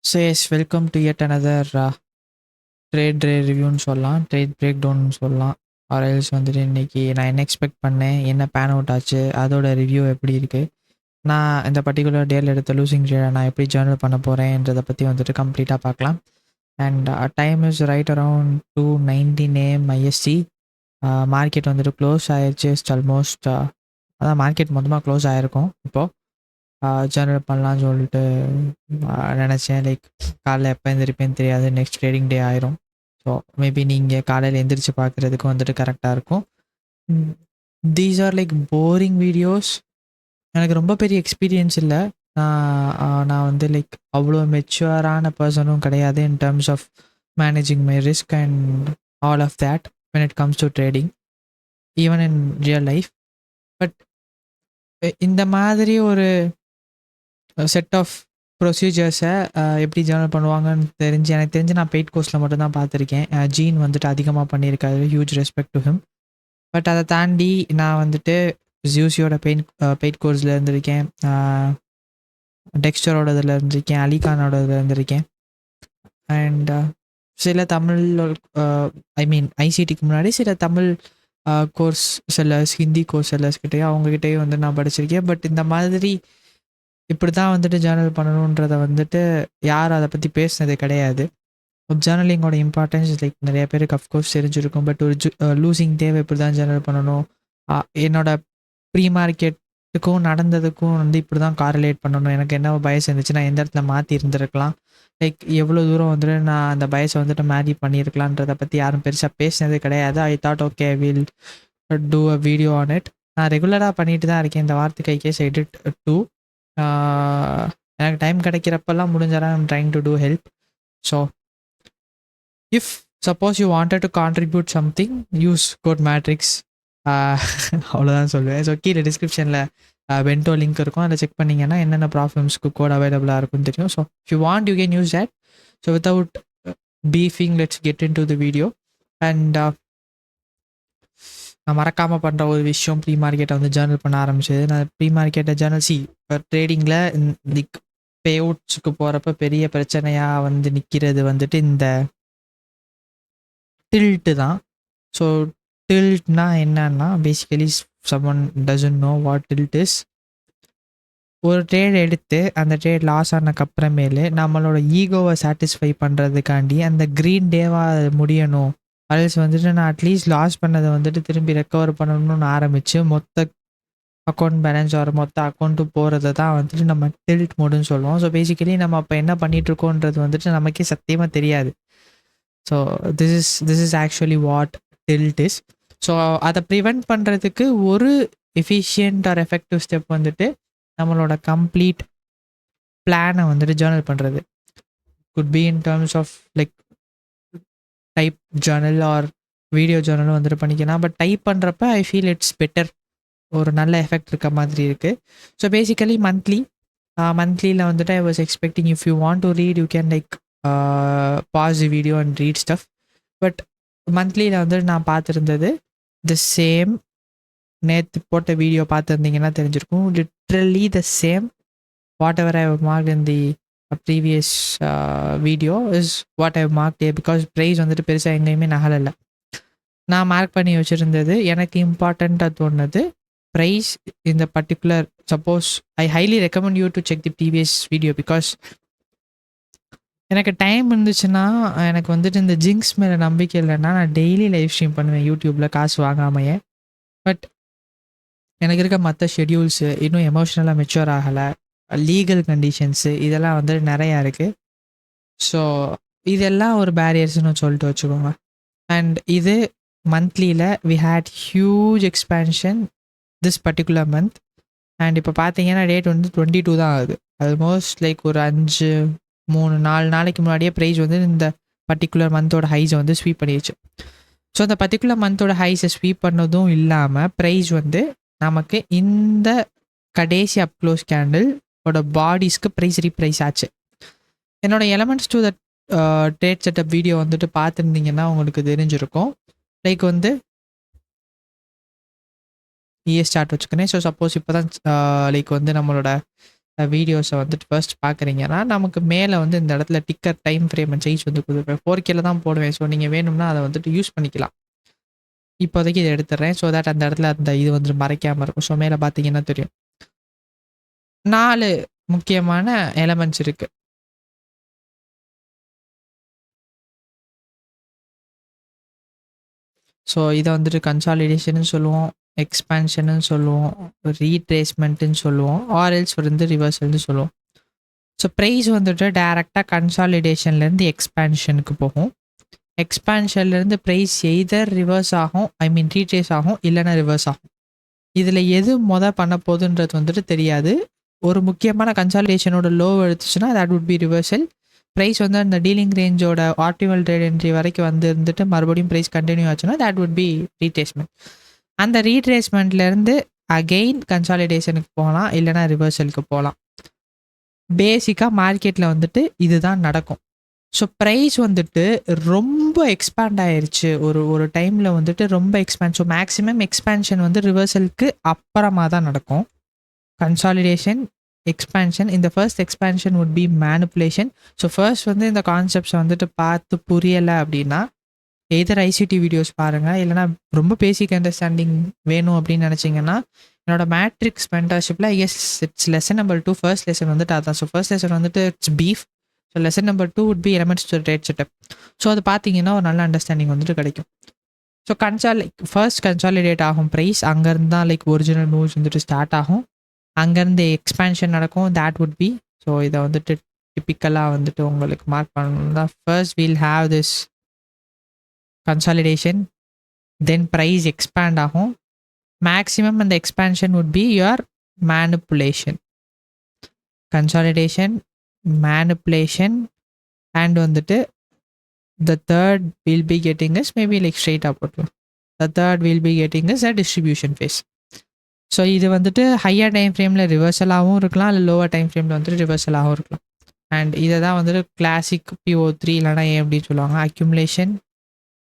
So yes welcome to yet another trade ரிவ்யூன்னு சொல்லலாம், trade break டவுன்னு சொல்லலாம். ஆர்எல்ஸ் வந்துட்டு இன்றைக்கி நான் என்ன எக்ஸ்பெக்ட் பண்ணேன், என்ன பேன் அவுட் ஆச்சு, அதோட ரிவ்யூ எப்படி இருக்குது, நான் இந்த பர்டிகுலர் டேயில் எடுத்த லூசிங் ட்ரேடை நான் எப்படி ஜேர்னல் பண்ண போகிறேன்றதை பற்றி வந்துட்டு கம்ப்ளீட்டாக பார்க்கலாம். And time is right around 2:19 AM IST. Market வந்துட்டு க்ளோஸ் ஆயிடுச்சு. ஆல்மோஸ்ட் அதான் மார்க்கெட் மொத்தமாக க்ளோஸ் ஆகிருக்கும் இப்போது. ஜெனரேட் பண்ணலான்னு சொல்லிட்டு நினச்சேன். லைக் காலைல எப்போ எந்திரிப்பேன்னு தெரியாது, நெக்ஸ்ட் ட்ரேடிங் டே ஆயிரும். ஸோ மேபி நீங்கள் காலையில் எந்திரிச்சு பார்க்குறதுக்கு வந்துட்டு கரெக்டாக இருக்கும். These are like boring videos. எனக்கு ரொம்ப பெரிய எக்ஸ்பீரியன்ஸ் இல்லை. நான் வந்து லைக் அவ்வளோ மெச்சுவரான பர்சனும் கிடையாது in terms of managing my risk and all of that when it comes to trading, even in real life. But இந்த மாதிரி ஒரு செட் ஆஃப் ப்ரொசீஜர்ஸை எப்படி ஜேர்னல் பண்ணுவாங்கன்னு எனக்கு தெரிஞ்சு நான் பெய்ட் கோர்ஸில் மட்டும்தான் பார்த்துருக்கேன். ஜீன் வந்துட்டு அதிகமாக பண்ணியிருக்காரு, huge respect to him. But அதை தாண்டி நான் வந்துட்டு ஜியூசியோட பெய்ட் கோர்ஸில் இருந்திருக்கேன், டெக்ஸ்டரோட இதில் இருந்திருக்கேன், அலிகானோட இதில் இருந்திருக்கேன். அண்ட் சில தமிழ் ஐசிடிக்கு முன்னாடி சில Tamil course sellers, Hindi course செல்லர்ஸ்கிட்டேயும் அவங்ககிட்டயும் வந்து நான் படிச்சிருக்கேன். பட் இந்த மாதிரி இப்படி தான் வந்துட்டு ஜேர்னல் பண்ணணுன்றதை வந்துட்டு யாரும் அதை பற்றி பேசுனது கிடையாது. ஜேர்னலிங்கோட இம்பார்ட்டன்ஸ் லைக் நிறைய பேருக்கு அஃப்கோர்ஸ் தெரிஞ்சிருக்கும். பட் ஒரு லூசிங் தேவை இப்படி தான் ஜேர்னல் பண்ணணும், என்னோட ப்ரீ மார்க்கெட்டுக்கும் நடந்ததுக்கும் வந்து இப்படி தான் காரிலேட் பண்ணணும், எனக்கு என்ன பயஸ் இருந்துச்சு, நான் எந்த இடத்துல மாற்றி இருந்திருக்கலாம், லைக் எவ்வளோ தூரம் வந்துட்டு நான் அந்த பயஸை வந்துட்டு மேரி பண்ணியிருக்கலான்றதை பற்றி யாரும் பெருசாக பேசினது கிடையாது. I thought okay will do a video on it. நான் ரெகுலராக பண்ணிட்டு தான் இருக்கேன் இந்த வார்த்தை கேஸ் எடிட் டூ. எனக்கு டைம் கிடைக்கிறப்பெல்லாம் முடிஞ்சாலும் I'm trying to do help. So if suppose you wanted to contribute something, use code matrix. அவ்வளோதான் சொல்லுவேன். ஸோ கீழே டிஸ்கிரிப்ஷனில் வென்டோ லிங்க் இருக்கும், அதில் செக் பண்ணிங்கன்னா என்னென்ன ப்ராப்ளம்ஸ்க்கு கோட் அவைலபிளாக இருக்குன்னு தெரியும். So if you want you can use that. So without பீஃபிங் let's get into the video. And நான் மறக்காமல் பண்ணுற ஒரு விஷயம், ப்ரீ மார்க்கெட்டை வந்து ஜேர்னல் பண்ண ஆரம்பிச்சது. நான் ப்ரீ மார்க்கெட்டை ஜேர்னல் இப்போ ட்ரேடிங்கில் லைக் பே அவுட்ஸுக்கு போகிறப்ப பெரிய பிரச்சனையாக வந்து நிற்கிறது வந்துட்டு இந்த டில்ட்டு தான். ஸோ டில்ட்னா என்னன்னா basically someone doesn't know what tilt is. ஒரு ட்ரேட் எடுத்து அந்த ட்ரேட் லாஸ் ஆனதுக்கப்புறமேலு நம்மளோட ஈகோவை சாட்டிஸ்ஃபை பண்ணுறதுக்காண்டி அந்த க்ரீன் டேவாக முடியணும், அல்ஸ் வந்துட்டு நான் அட்லீஸ்ட் லாஸ் பண்ணதை வந்துட்டு திரும்பி ரெக்கவர் பண்ணணும்னு ஆரம்பித்து மொத்த அக்கௌண்ட் பேலன்ஸ் வர மொத்த அக்கௌண்ட்டு போகிறத தான் வந்துட்டு நம்ம டில்ட் மோடுன்னு சொல்லுவோம். ஸோ பேசிக்கலி நம்ம அப்போ என்ன பண்ணிகிட்ருக்கோன்றது வந்துட்டு நமக்கே சத்தியமாக தெரியாது. So this is actually what tilt is. So அதை ப்ரிவெண்ட் பண்ணுறதுக்கு ஒரு எஃபிஷியன்ட் ஆர் எஃபெக்டிவ் ஸ்டெப் வந்துட்டு நம்மளோட கம்ப்ளீட் பிளானை வந்துட்டு ஜேர்னல் பண்ணுறது. Could be in terms of like type journal or video ஜேர்னலும் வந்துட்டு பண்ணிக்கலாம். பட் டைப் பண்ணுறப்ப ஐ ஃபீல் இட்ஸ் பெட்டர், ஒரு நல்ல எஃபெக்ட் இருக்க மாதிரி இருக்குது. ஸோ பேசிக்கலி மந்த்லியில் வந்துட்டு I was expecting if you want to read you can like pause the video and read stuff. But மந்த்லியில் வந்துட்டு நான் பார்த்துருந்தது த சேம். நேற்று போட்ட வீடியோ பார்த்துருந்தீங்கன்னா தெரிஞ்சிருக்கும், literally the same. Whatever I mark in the previous video is what I mark. Because price வந்துட்டு பெருசாக எங்கேயுமே நகலலை. நான் மார்க் பண்ணி வச்சுருந்தது எனக்கு இம்பார்ட்டண்ட்டாக தோணுது ப்ரைஸ் இந்த particular. Suppose I highly recommend you to check the previous video because எனக்கு டைம் இருந்துச்சுன்னா, எனக்கு வந்துட்டு இந்த ஜிங்க்ஸ் மேலே நம்பிக்கை இல்லைன்னா நான் டெய்லி லைவ் ஸ்ட்ரீம் பண்ணுவேன் யூடியூப்பில் காசு வாங்காமையே. பட் எனக்கு இருக்க மற்ற ஷெட்யூல்ஸு இன்னும் எமோஷ்னலாக மெச்சூர் ஆகலை, லீகல் கண்டிஷன்ஸு இதெல்லாம் வந்து நிறையா இருக்குது. ஸோ இதெல்லாம் ஒரு பேரியர்ஸ்னு சொல்லிட்டு வச்சுக்கோங்க. அண்ட் இது மந்த்லியில் we had huge expansion this particular month. And இப்போ பார்த்தீங்கன்னா டேட் வந்து 22 தான் ஆகுது. ஆல்மோஸ்ட் லைக் ஒரு 4 நாளைக்கு முன்னாடியே ப்ரைஸ் வந்து இந்த பர்டிகுலர் மந்தோட ஹைஸை வந்து ஸ்வீப் பண்ணிடுச்சு. ஸோ அந்த பர்டிகுலர் மந்தோட ஹைஸை ஸ்வீப் பண்ணதும் இல்லாமல் ப்ரைஸ் வந்து நமக்கு இந்த கடைசி அப்க்ளோஸ் கேண்டிலோட பாடிஸ்க்கு ப்ரைஸ் ரீப்ரைஸ் ஆச்சு. என்னோட elements to the trade setup video வந்துட்டு பார்த்துருந்தீங்கன்னா உங்களுக்கு தெரிஞ்சிருக்கும். லைக் வந்து இஎஸ் சார்ட் வச்சுக்கிறேன். ஸோ சப்போஸ் இப்போ தான் லைக் வந்து நம்மளோட வீடியோஸை வந்துட்டு ஃபர்ஸ்ட் பார்க்குறீங்கன்னா நமக்கு மேலே வந்து இந்த இடத்துல டிக்கர் டைம் ஃப்ரேம் சைஸ் வந்து கொடுப்பேன். 4Kல தான் போடுவேன். ஸோ நீங்கள் வேணும்னா அதை வந்துட்டு யூஸ் பண்ணிக்கலாம். இப்போதைக்கு இதை எடுத்துடுறேன். ஸோ தட் அந்த இடத்துல அந்த இது வந்து மறைக்காமல் இருக்கும். ஸோ மேலே பார்த்தீங்கன்னா தெரியும் 4 முக்கியமான எலமெண்ட்ஸ் இருக்கு. ஸோ இதை வந்துட்டு கன்சாலிடேஷன் சொல்லுவோம், எக்ஸ்பான்ஷன் சொல்லுவோம், ரீட்ரேஸ்மெண்ட்டுன்னு சொல்லுவோம், ஆர்எல்ஸ் வந்து ரிவர்சல்னு சொல்லுவோம். ஸோ ப்ரைஸ் வந்துட்டு டைரெக்டாக கன்சாலிடேஷன்லேருந்து எக்ஸ்பான்ஷனுக்கு போகும். எக்ஸ்பான்ஷன்லேருந்து ப்ரைஸ் எய்தர் ரிவர்ஸ் ஆகும், ஐ மீன் ரீட்ரேஸ் ஆகும், இல்லைன்னா ரிவர்ஸ் ஆகும். இதில் எது பண்ண போகுதுன்றது வந்துட்டு தெரியாது. ஒரு முக்கியமான கன்சாலிடேஷனோட லோ எடுத்துச்சுன்னா that would be reversal. Price வந்து அந்த டீலிங் ரேஞ்சோட ஆப்டிமல் ட்ரேட் என்ட்ரி வரைக்கும் வந்து இருந்துட்டு மறுபடியும் ப்ரைஸ் கண்டினியூ ஆச்சுன்னா தட் வுட் பி ரீட்ரேஸ்மெண்ட். அந்த ரீட்ரேஸ்மெண்ட்லேருந்து அகெயின் கன்சாலிடேஷனுக்கு போகலாம், இல்லைனா ரிவர்சலுக்கு போகலாம். பேசிக்காக மார்க்கெட்டில் வந்துட்டு இதுதான் நடக்கும். ஸோ ப்ரைஸ் வந்துட்டு ரொம்ப எக்ஸ்பேண்ட் ஆயிடுச்சு ஒரு டைமில் வந்துட்டு ரொம்ப எக்ஸ்பேண்ட். ஸோ மேக்ஸிமம் எக்ஸ்பேன்ஷன் வந்து ரிவர்சலுக்கு அப்புறமா தான் நடக்கும். Consolidation, expansion. இந்த first expansion would be manipulation. So first வந்து இந்த கான்செப்ட்ஸை வந்துட்டு பார்த்து புரியலை அப்படின்னா எதர் ஐசிடி வீடியோஸ் பாருங்கள், இல்லைனா ரொம்ப பேசிக் அண்டர்ஸ்டாண்டிங் வேணும் அப்படின்னு நினச்சிங்கன்னா என்னோட மேட்ரிக்ஸ் மென்டர்ஷிப்பில் it's lesson number 2 first lesson வந்துட்டு அதான். ஸோ ஃபர்ஸ்ட் லெசன் வந்துட்டு இட்ஸ் பீஃப். So lesson number 2 would be elements to trade setup. So அது பார்த்தீங்கன்னா ஒரு நல்ல அண்டர்ஸ்டாண்டிங் வந்துட்டு கிடைக்கும். ஸோ ஃபர்ஸ்ட் கன்சாலிடேட் ஆகும் ப்ரைஸ், அங்கேருந்து தான் லைக் ஒரிஜினல் மூவ்ஸ் வந்துட்டு ஸ்டார்ட் ஆகும், அங்கேருந்து எக்ஸ்பேன்ஷன் நடக்கும். That would B. ஸோ இதை வந்துட்டு டிப்பிக்கலாக வந்துட்டு உங்களுக்கு மார்க் பண்ணணும்னா first we'll have this consolidation, then price expand ஆகும். மேக்ஸிமம் அந்த expansion would be your manipulation. Consolidation, manipulation, and வந்துட்டு the third we'll be getting is maybe like straight up. The third we'll be getting is a distribution phase. So இது வந்துட்டு higher time ஃப்ரேமில் ரிவர்சலாகவும் இருக்கலாம், இல்லை lower time ஃப்ரேமில் வந்துட்டு ரிவர்சலாகவும் இருக்கலாம். And இதை தான் வந்துட்டு கிளாசிக் PO3 இல்லைனா ஏன் அப்படின்னு சொல்லுவாங்க. அக்யூமுலேஷன்,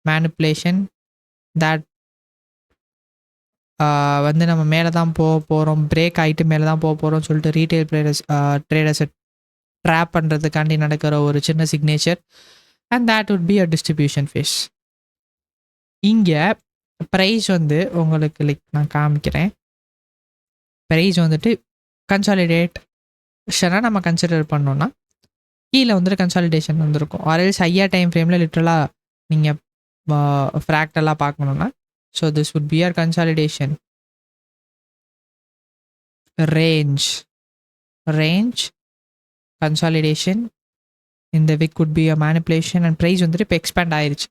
மேனிப்புலேஷன், தேட் வந்து நம்ம மேலே தான் போக போகிறோம், பிரேக் ஆகிட்டு மேலே தான் போக போகிறோம்னு சொல்லிட்டு ரீட்டைல் ட்ரேடர்ஸை ட்ராப் பண்ணுறதுக்காண்டி நடக்கிற ஒரு சின்ன signature. And that would be a distribution phase. இங்கே ப்ரைஸ் வந்து உங்களுக்கு லைக் நான் காமிக்கிறேன். ப்ரைஸ் வந்துட்டு கன்சாலிடேஷனாக நம்ம கன்சிடர் பண்ணோன்னா கீழே வந்துட்டு கன்சாலிடேஷன் வந்துருக்கும். ஆர்எல்ஸ் ஹையர் டைம் ஃப்ரேமில் லிட்ரலாக நீங்கள் ஃப்ராக்டலாக பார்க்கணுன்னா so this would be our consolidation range, consolidation. இந்த wick could be a manipulation and price வந்துட்டு இப்போ எக்ஸ்பேண்ட் ஆயிடுச்சு.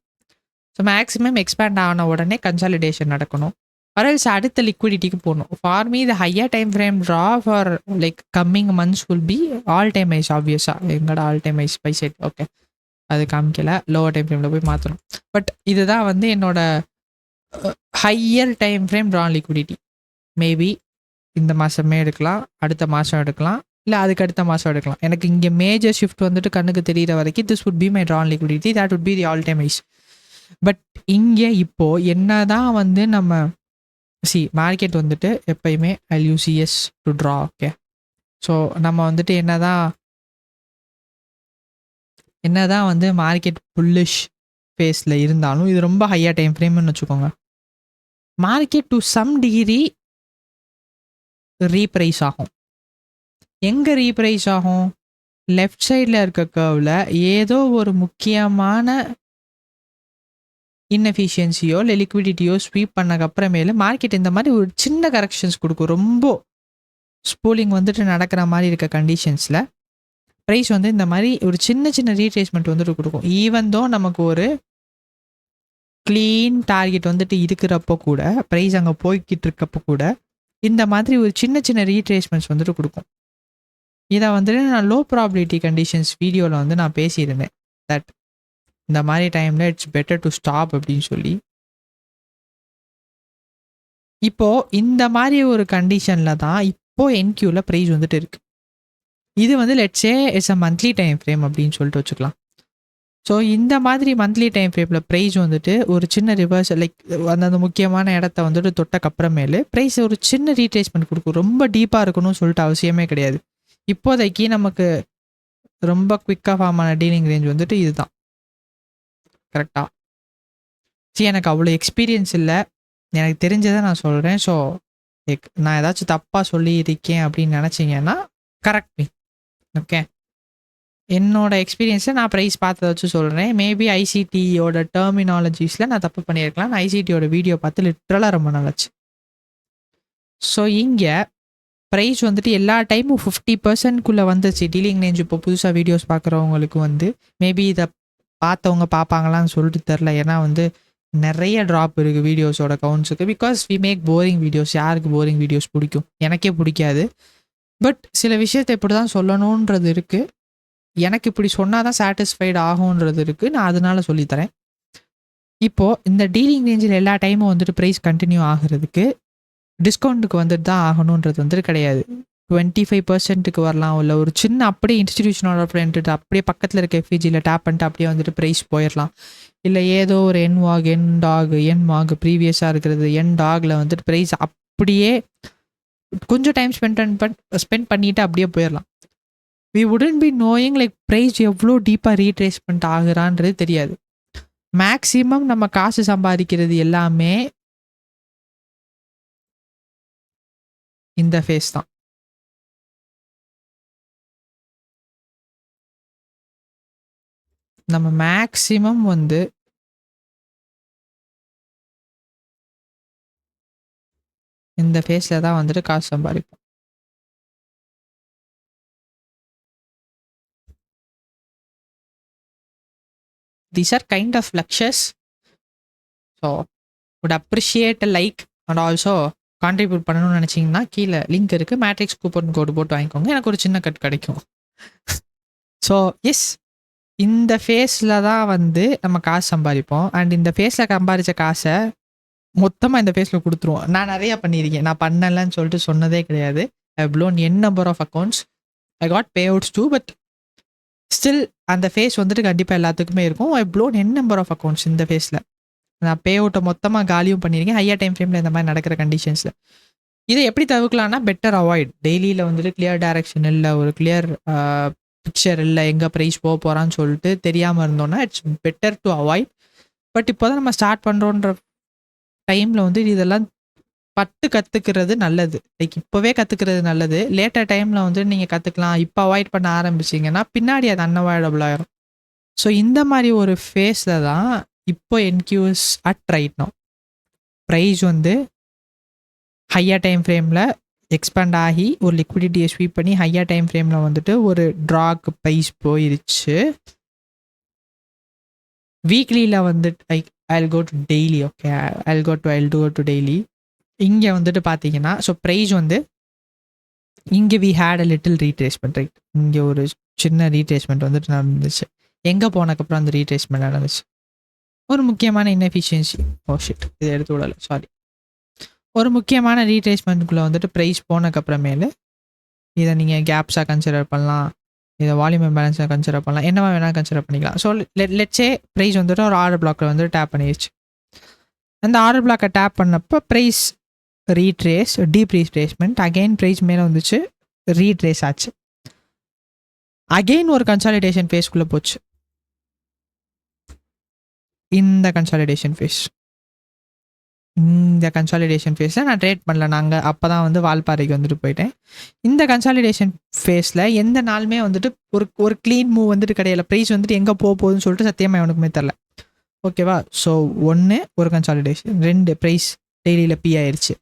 ஸோ மேக்ஸிமம் எக்ஸ்பேண்ட் ஆன உடனே கன்சாலிடேஷன் நடக்கணும், ஆர்எல்ஸ் அடுத்த லிக்விடிட்டிக்கு போகணும். For me the higher time frame draw for like coming months will be all time highs. ஆப்வியஸாக எங்களோட all time highs buy side okay அது காமிக்கல, லோவர் டைம் ஃப்ரேமில் போய் மாற்றணும். பட் இதுதான் வந்து என்னோட higher time frame draw liquidity. Maybe இந்த மாதமே எடுக்கலாம், அடுத்த மாதம் எடுக்கலாம், இல்லை அதுக்கு அடுத்த மாதம் எடுக்கலாம். எனக்கு இங்கே மேஜர் ஷிஃப்ட் வந்துட்டு கண்ணுக்கு தெரிகிற வரைக்கும் this would be my drawn liquidity, that would be the all time highs. But இங்கே இப்போது என்ன தான் வந்து நம்ம மார்க்கெட் வந்துட்டு எப்பயுமே I'll use CS to draw. Okay so நம்ம வந்துட்டு என்னதான் வந்து மார்க்கெட் புல்லிஷ் ஃபேஸில் இருந்தாலும் இது ரொம்ப ஹையர் டைம் ஃப்ரேம்னு வச்சுக்கோங்க. மார்க்கெட் டு சம் டிகிரி ரீப்ரைஸ் ஆகும். எங்கே ரீப்ரைஸ் ஆகும்? லெஃப்ட் சைடில் இருக்க கர்வில் ஏதோ ஒரு முக்கியமான இன்எஃபிஷியன்சியோ இல்லை லிக்விடிட்டியோ ஸ்வீப் பண்ணக்கப்புறமேலு மார்க்கெட் இந்த மாதிரி ஒரு சின்ன கரெக்ஷன்ஸ் கொடுக்கும். ரொம்ப ஸ்பூலிங் வந்துட்டு நடக்கிற மாதிரி இருக்க கண்டிஷன்ஸில் ப்ரைஸ் வந்து இந்த மாதிரி ஒரு சின்ன ரீட்ரேஸ்மெண்ட் வந்துட்டு கொடுக்கும். ஈவன் தோ நமக்கு ஒரு க்ளீன் டார்கெட் வந்துட்டு இருக்கிறப்போ கூட, ப்ரைஸ் அங்கே போய்கிட்டு இருக்கப்போ கூட இந்த மாதிரி ஒரு சின்ன ரீட்ரேஸ்மெண்ட்ஸ் வந்துட்டு கொடுக்கும். இதை வந்துட்டு நான் லோ ப்ராபிலிட்டி கண்டிஷன்ஸ் வீடியோவில் வந்து நான் பேசியிருந்தேன். தட் இந்த மாதிரி டைமில் இட்ஸ் பெட்டர் டு ஸ்டாப் அப்படின்னு சொல்லி. இப்போது இந்த மாதிரி ஒரு கண்டிஷனில் தான் இப்போது என்கியூவில் ப்ரைஸ் வந்துட்டு இருக்குது. இது வந்து let's say it's a monthly time frame அப்படின்னு சொல்லிட்டு வச்சுக்கலாம். ஸோ இந்த மாதிரி மந்த்லி டைம் ஃப்ரேமில் ப்ரைஸ் வந்துட்டு ஒரு சின்ன ரிவர்ஸ் லைக் அந்த முக்கியமான இடத்த வந்துட்டு தொட்டக்கப்புறமேலு ப்ரைஸ் ஒரு சின்ன ரீட்ரேஸ்மெண்ட் கொடுக்கும். ரொம்ப டீப்பாக இருக்கணும்னு சொல்லிட்டு அவசியமே கிடையாது. இப்போதைக்கு நமக்கு ரொம்ப குவிக்காக ஃபார்ம் ஆன டீலிங் ரேஞ்ச் வந்துட்டு இதுதான். கரெக்டாக? சரி, எனக்கு அவ்வளோ எக்ஸ்பீரியன்ஸ் இல்லை, எனக்கு தெரிஞ்சதை நான் சொல்கிறேன். ஸோ நான் ஏதாச்சும் தப்பாக சொல்லியிருக்கேன் அப்படின்னு நினச்சிங்கன்னா கரெக்ட் மீ. ஓகே, என்னோட எக்ஸ்பீரியன்ஸை நான் ப்ரைஸ் பார்த்ததை வச்சு சொல்கிறேன். மேபி ஐசிடியோட டெர்மினாலஜிஸில் நான் தப்பு பண்ணியிருக்கலாம். நான் ஐசிடியோட வீடியோ பார்த்து லிட்ரலாக ரொம்ப நல்லாச்சு. ஸோ இங்கே ப்ரைஸ் வந்துட்டு எல்லா டைமும் 50%க்குள்ளே வந்துச்சு டீலிங் ரேஞ்ச். இப்போ புதுசாக வீடியோஸ் பார்க்குறவங்களுக்கு வந்து மேபி இதை பார்த்தவங்க பார்ப்பாங்களான்னு சொல்லிட்டு தெரில. ஏன்னா வந்து நிறைய ட்ராப் இருக்குது வீடியோஸோட கவுண்ட்ஸுக்கு. Because we make boring videos. யாருக்கு போரிங் வீடியோஸ் பிடிக்கும்? எனக்கே பிடிக்காது. பட் சில விஷயத்தை இப்படி தான் சொல்லணுன்றது இருக்குது. எனக்கு இப்படி சொன்னால் தான் சாட்டிஸ்ஃபைடு ஆகுன்றது இருக்குது. நான் அதனால சொல்லித்தரேன். இப்போது இந்த டீலிங் ரேஞ்சில் எல்லா டைமும் வந்துட்டு ப்ரைஸ் கண்டினியூ ஆகிறதுக்கு டிஸ்கவுண்ட்டுக்கு வந்துட்டு தான் ஆகணுன்றது வந்துட்டு கிடையாது. 25%க்கு வரலாம். இல்லை ஒரு சின்ன அப்படியே இன்ஸ்டிடியூஷனோட ஃப்ரெண்ட் அப்படியே பக்கத்தில் இருக்க எஃபிஜியில் டேப் பண்ணிட்டு அப்படியே வந்துட்டு ப்ரைஸ் போயிடலாம். இல்லை ஏதோ ஒரு என் மாக் ப்ரீவியஸாக இருக்கிறது என் டாகில் வந்துட்டு ப்ரைஸ் அப்படியே கொஞ்சம் டைம் ஸ்பெண்ட் பண்ணிவிட்டு அப்படியே போயிடலாம். We wouldn't be knowing like price எவ்வளோ டீப்பாக ரீட்ரேஸ்மெண்ட் ஆகுறான்றது தெரியாது. மேக்ஸிமம் நம்ம காசு சம்பாதிக்கிறது எல்லாமே இந்த ஃபேஸ் தான். நம்ம மேக்ஸிமம் வந்து இந்த ஃபேஸில் தான் வந்துட்டு காசு சம்பாதிப்போம். These are kind of lectures. So would appreciate a like and also contribute பண்ணணும்னு நினச்சிங்கன்னா கீழே லிங்க் இருக்குது. மேட்ரிக்ஸ் கூப்பன் கோடு போட்டு வாங்கிக்கோங்க, எனக்கு ஒரு சின்ன கட் கிடைக்கும். ஸோ எஸ், இந்த ஃபேஸில் தான் வந்து நம்ம காசு சம்பாதிப்போம். அண்ட் இந்த ஃபேஸில் சம்பாதிச்ச காசை மொத்தமாக இந்த ஃபேஸில் கொடுத்துருவோம். நான் நிறையா பண்ணியிருக்கேன், நான் பண்ணலைன்னு சொல்லிட்டு சொன்னதே கிடையாது. I have blown n number of accounts. I got payouts too. But still அந்த ஃபேஸ் வந்துட்டு கண்டிப்பாக எல்லாத்துக்குமே இருக்கும். I blown n number of accounts இந்த ஃபேஸில். நான் பே அவுட்டை மொத்தமாக காலியும் பண்ணியிருக்கேன் ஹையர் டைம் ஃப்ரேமில் இந்த மாதிரி நடக்கிற கண்டிஷன்ஸில். இதை எப்படி தவிர்க்கலாம்னா பெட்டர் அவாய்ட். டெய்லியில் வந்துட்டு கிளியர் டைரக்ஷன் இல்லை, ஒரு கிளியர் பிக்சர் இல்லை, எங்கே ப்ரைஸ் போக போகிறான்னு சொல்லிட்டு தெரியாமல் இருந்தோன்னா it's better to avoid. But இப்போ தான் நம்ம ஸ்டார்ட் பண்ணுறோன்ற டைமில் வந்து இதெல்லாம் கற்றுக்கிறது நல்லது. லைக் இப்போவே கற்றுக்கிறது நல்லது. லேட்டர் டைமில் வந்து நீங்கள் கற்றுக்கலாம். இப்போ அவாய்ட் பண்ண ஆரம்பிச்சிங்கன்னா பின்னாடி அது அன்அவாய்டபுள் ஆயிரும். ஸோ இந்த மாதிரி ஒரு ஃபேஸில் தான் இப்போ என்கியூஸ் அட் ரைட் நோ. ப்ரைஸ் வந்து ஹையர் டைம் ஃப்ரேமில் எக்ஸ்பேண்ட் ஆகி ஒரு லிக்விடிட்டியை ஸ்வீப் பண்ணி ஹையர் டைம் ஃப்ரேமில் வந்துட்டு ஒரு ட்ராக்கு ப்ரைஸ் போயிருச்சு. வீக்லியில் வந்துட்டு I'll go to daily. Okay, I'll do to daily. இங்கே வந்துட்டு பார்த்தீங்கன்னா ஸோ ப்ரைஸ் வந்து இங்கே we had a little retracement. Right, இங்கே ஒரு சின்ன ரீட்ரேஸ்மெண்ட் வந்துட்டு நடந்துச்சு. எங்கே போனதுக்கப்புறம் அந்த ரீட்ரேஸ்மெண்ட் நடந்துச்சு? ஒரு முக்கியமான இன்எஃபிஷியன்சி. ஷிட், இதை எடுத்து விடலை, சாரி. ஒரு முக்கியமான ரீட்ரேஸ்மெண்ட்டுக்குள்ளே வந்துட்டு ப்ரைஸ் போனதுக்கப்புறமேலு இதை நீங்கள் கேப்ஸாக கன்சிடர் பண்ணலாம், இதை வால்யூம் இம்பேலன்ஸாக கன்சிடர் பண்ணலாம், என்னவா வேணால் கன்சிடர் பண்ணிக்கலாம். ஸோ லெட்ஸே ப்ரைஸ் வந்துட்டு ஒரு ஆர்டர் பிளாக்கில் வந்து டேப் பண்ணிடுச்சு. அந்த ஆர்டர் பிளாக்கை டேப் பண்ணப்போ price retrace, deep retracement, again price மேலே வந்துச்சு, ரீட்ரேஸ் ஆச்சு. அகெயின் ஒரு கன்சாலிடேஷன் ஃபேஸ்க்குள்ளே போச்சு. இந்த கன்சாலிடேஷன் ஃபேஸை நான் ட்ரேட் பண்ணல. நாங்கள் அப்போ தான் வந்து வால்பாறைக்கு வந்துட்டு போயிட்டேன். இந்த கன்சாலிடேஷன் ஃபேஸில் எந்த நாளுமே வந்துட்டு ஒரு க்ளீன் மூவ் வந்துட்டு கிடையாது. ப்ரைஸ் வந்துட்டு எங்கே போகுதுன்னு சொல்லிட்டு சத்தியமாக எனக்குமே தெரில. ஓகேவா? ஸோ 1 ஒரு கன்சாலிடேஷன், 2 ப்ரைஸ் டெய்லியில் பி ஆயிடுச்சு.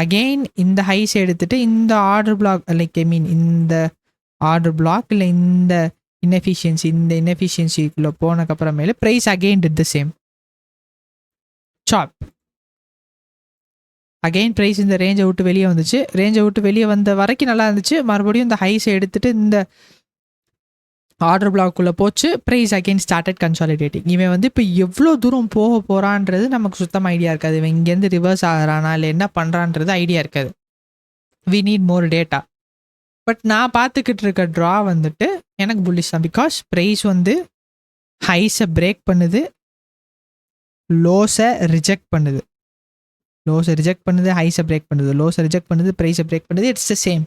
அகெயின் இந்த ஹைஸ் எடுத்துகிட்டு இந்த ஆர்டர் பிளாக் இந்த ஆர்டர் பிளாக் இல்லை இந்த இன்எஃபிஷியன்சிக்குள்ளே போனதுக்கப்புறமேலே price again did the same chop. Again price இந்த ரேஞ்சை விட்டு வெளியே வந்துச்சு. ரேஞ்சை விட்டு வெளியே வந்த வரைக்கும் நல்லா இருந்துச்சு. மறுபடியும் இந்த ஹைஸை எடுத்துகிட்டு இந்த ஆர்டர் பிளாக்குள்ளே போச்சு. Price again started consolidating. இவன் வந்து இப்போ எவ்வளோ தூரம் போக போகிறான்றது நமக்கு சுத்தமாக ஐடியா இருக்காது. இவன் இங்கேருந்து ரிவர்ஸ் ஆகிறானா இல்லை என்ன பண்ணுறான்றது ஐடியா இருக்காது. We need more data. But நான் பார்த்துக்கிட்டு இருக்க ட்ரா வந்துட்டு எனக்கு புல்லிஷ் தான். பிகாஸ் ப்ரைஸ் வந்து ஹைஸை பிரேக் பண்ணுது, லோஸை ரிஜெக்ட் பண்ணுது, ஹைஸை பிரேக் பண்ணுது, லோஸை ரிஜெக்ட் பண்ணுது, ப்ரைஸை பிரேக் பண்ணுது. It's the same.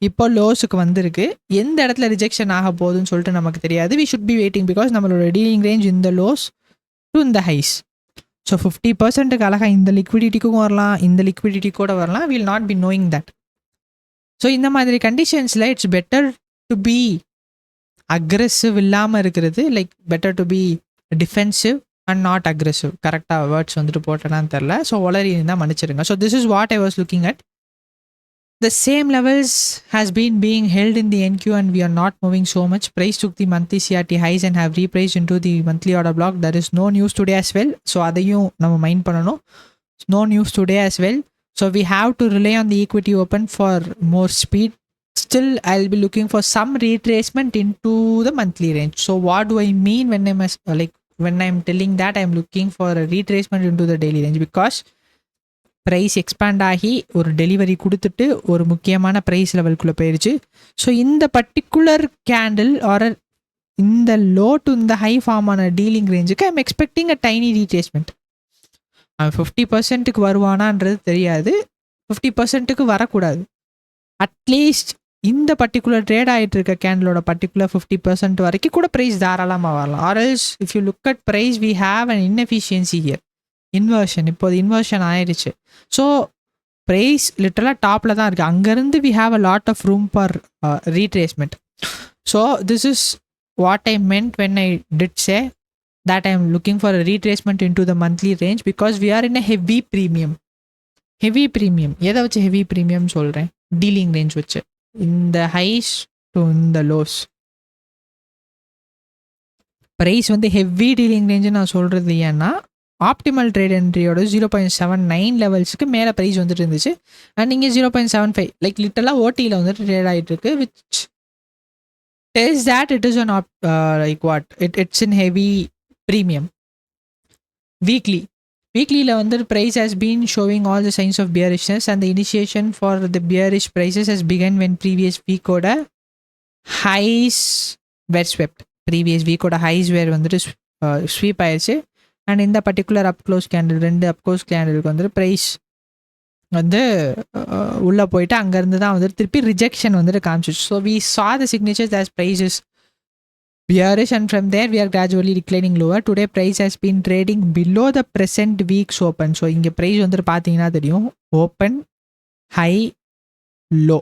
இப்போ லோஸுக்கு வந்திருக்கு. எந்த இடத்துல ரிஜெக்ஷன் ஆக போகுதுன்னு சொல்லிட்டு நமக்கு தெரியாது. We should be waiting because நம்மளோட டீலிங் ரேஞ்ச் இந்த லோஸ் டு இந்த ஹைஸ். ஸோ 50%க்கு அழகாக இந்த லிக்விடிட்டிக்கும் வரலாம், இந்த லிக்விடிட்டி கூட வரலாம். Will not be knowing that. So இந்த மாதிரி கண்டிஷன்ஸில் it's better to be aggressive இல்லாமல் இருக்கிறது. Like better to be defensive and not aggressive. கரெக்டாக வேர்ட்ஸ் வந்துட்டு போட்டேனான்னு தெரில. ஸோ ஒளரி இருந்தால் மன்னிச்சிருங்க. So this is what I was looking at. The same levels has been being held in the NQ and we are not moving so much. Price took the monthly CRT highs and have repriced into the monthly order block. There is no news today as well. So அதையும் நம்ம mind பண்ணணும். No news today as well. So we have to rely on the equity open for more speed. Still, I'll be looking for some retracement into the monthly range. So what do I mean when I'm telling that I'm looking for a retracement into the daily range? Because price expand ஆகி ஒரு delivery கொடுத்துட்டு ஒரு முக்கியமான price லெவலுக்குள்ளே போயிடுச்சு. So இந்த particular candle R இந்த low to இந்த high form ஆன டீலிங் ரேஞ்சுக்கு I'm expecting a tiny retracement. அவன் 50%க்கு வருவானான்றது தெரியாது, 50%க்கு வரக்கூடாது. அட்லீஸ்ட் இந்த பர்டிகுலர் ட்ரேட் ஆகிட்டு இருக்க கேண்டிலோட பர்டிகுலர் 50% வரைக்கும் கூட ப்ரைஸ் தாராளமாக வரலாம். Or else if you look at price we have an inefficiency here. Inversion இப்போது இன்வர்ஷன் ஆயிடுச்சு. ஸோ ப்ரைஸ் லிட்டரலாக டாப்பில் தான் இருக்குது. அங்கேருந்து we have a lot of room for retracement. So this is what I meant when I did say that I am looking for a retracement into the monthly range because we are in a heavy premium. எதை வச்சு heavy premium சொல்கிறேன்? Dealing range வச்சு. இந்த highs to இந்த lows price வந்து heavy dealing range நான் சொல்கிறது ஏன்னா ஆப்டிமல் ட்ரேட் என்ட்ரியோட 0.79 லெவல்ஸுக்கு மேலே ப்ரைஸ் வந்துட்டு இருந்துச்சு. அண்ட் இங்கே 0.75 லைக் லிட்டலாக ஓடியில் வந்துட்டு ட்ரேட் ஆகிட்டு இருக்கு. Which tells that it is an like what it's in heavy premium. Weeklyல வந்து price has been showing all the signs of bearishness and the initiation for the bearish prices has begun when previous week oda highs were swept. Previous week oda highs were வந்துட்டு sweep ஆயிடுச்சு. And இந்த particular up close candle 2 up close கேண்டிலுக்கு வந்துட்டு price வந்து உள்ளே போயிட்டு அங்கேருந்து தான் வந்துட்டு திருப்பி ரிஜெக்ஷன் வந்துட்டு காமிச்சிச்சு. So we saw the signatures as prices bearish and from there we are gradually declining lower. Today price has been trading below the present week's open. So இங்கே ப்ரைஸ் வந்துட்டு பார்த்தீங்கன்னா தெரியும், ஓப்பன் ஹை லோ.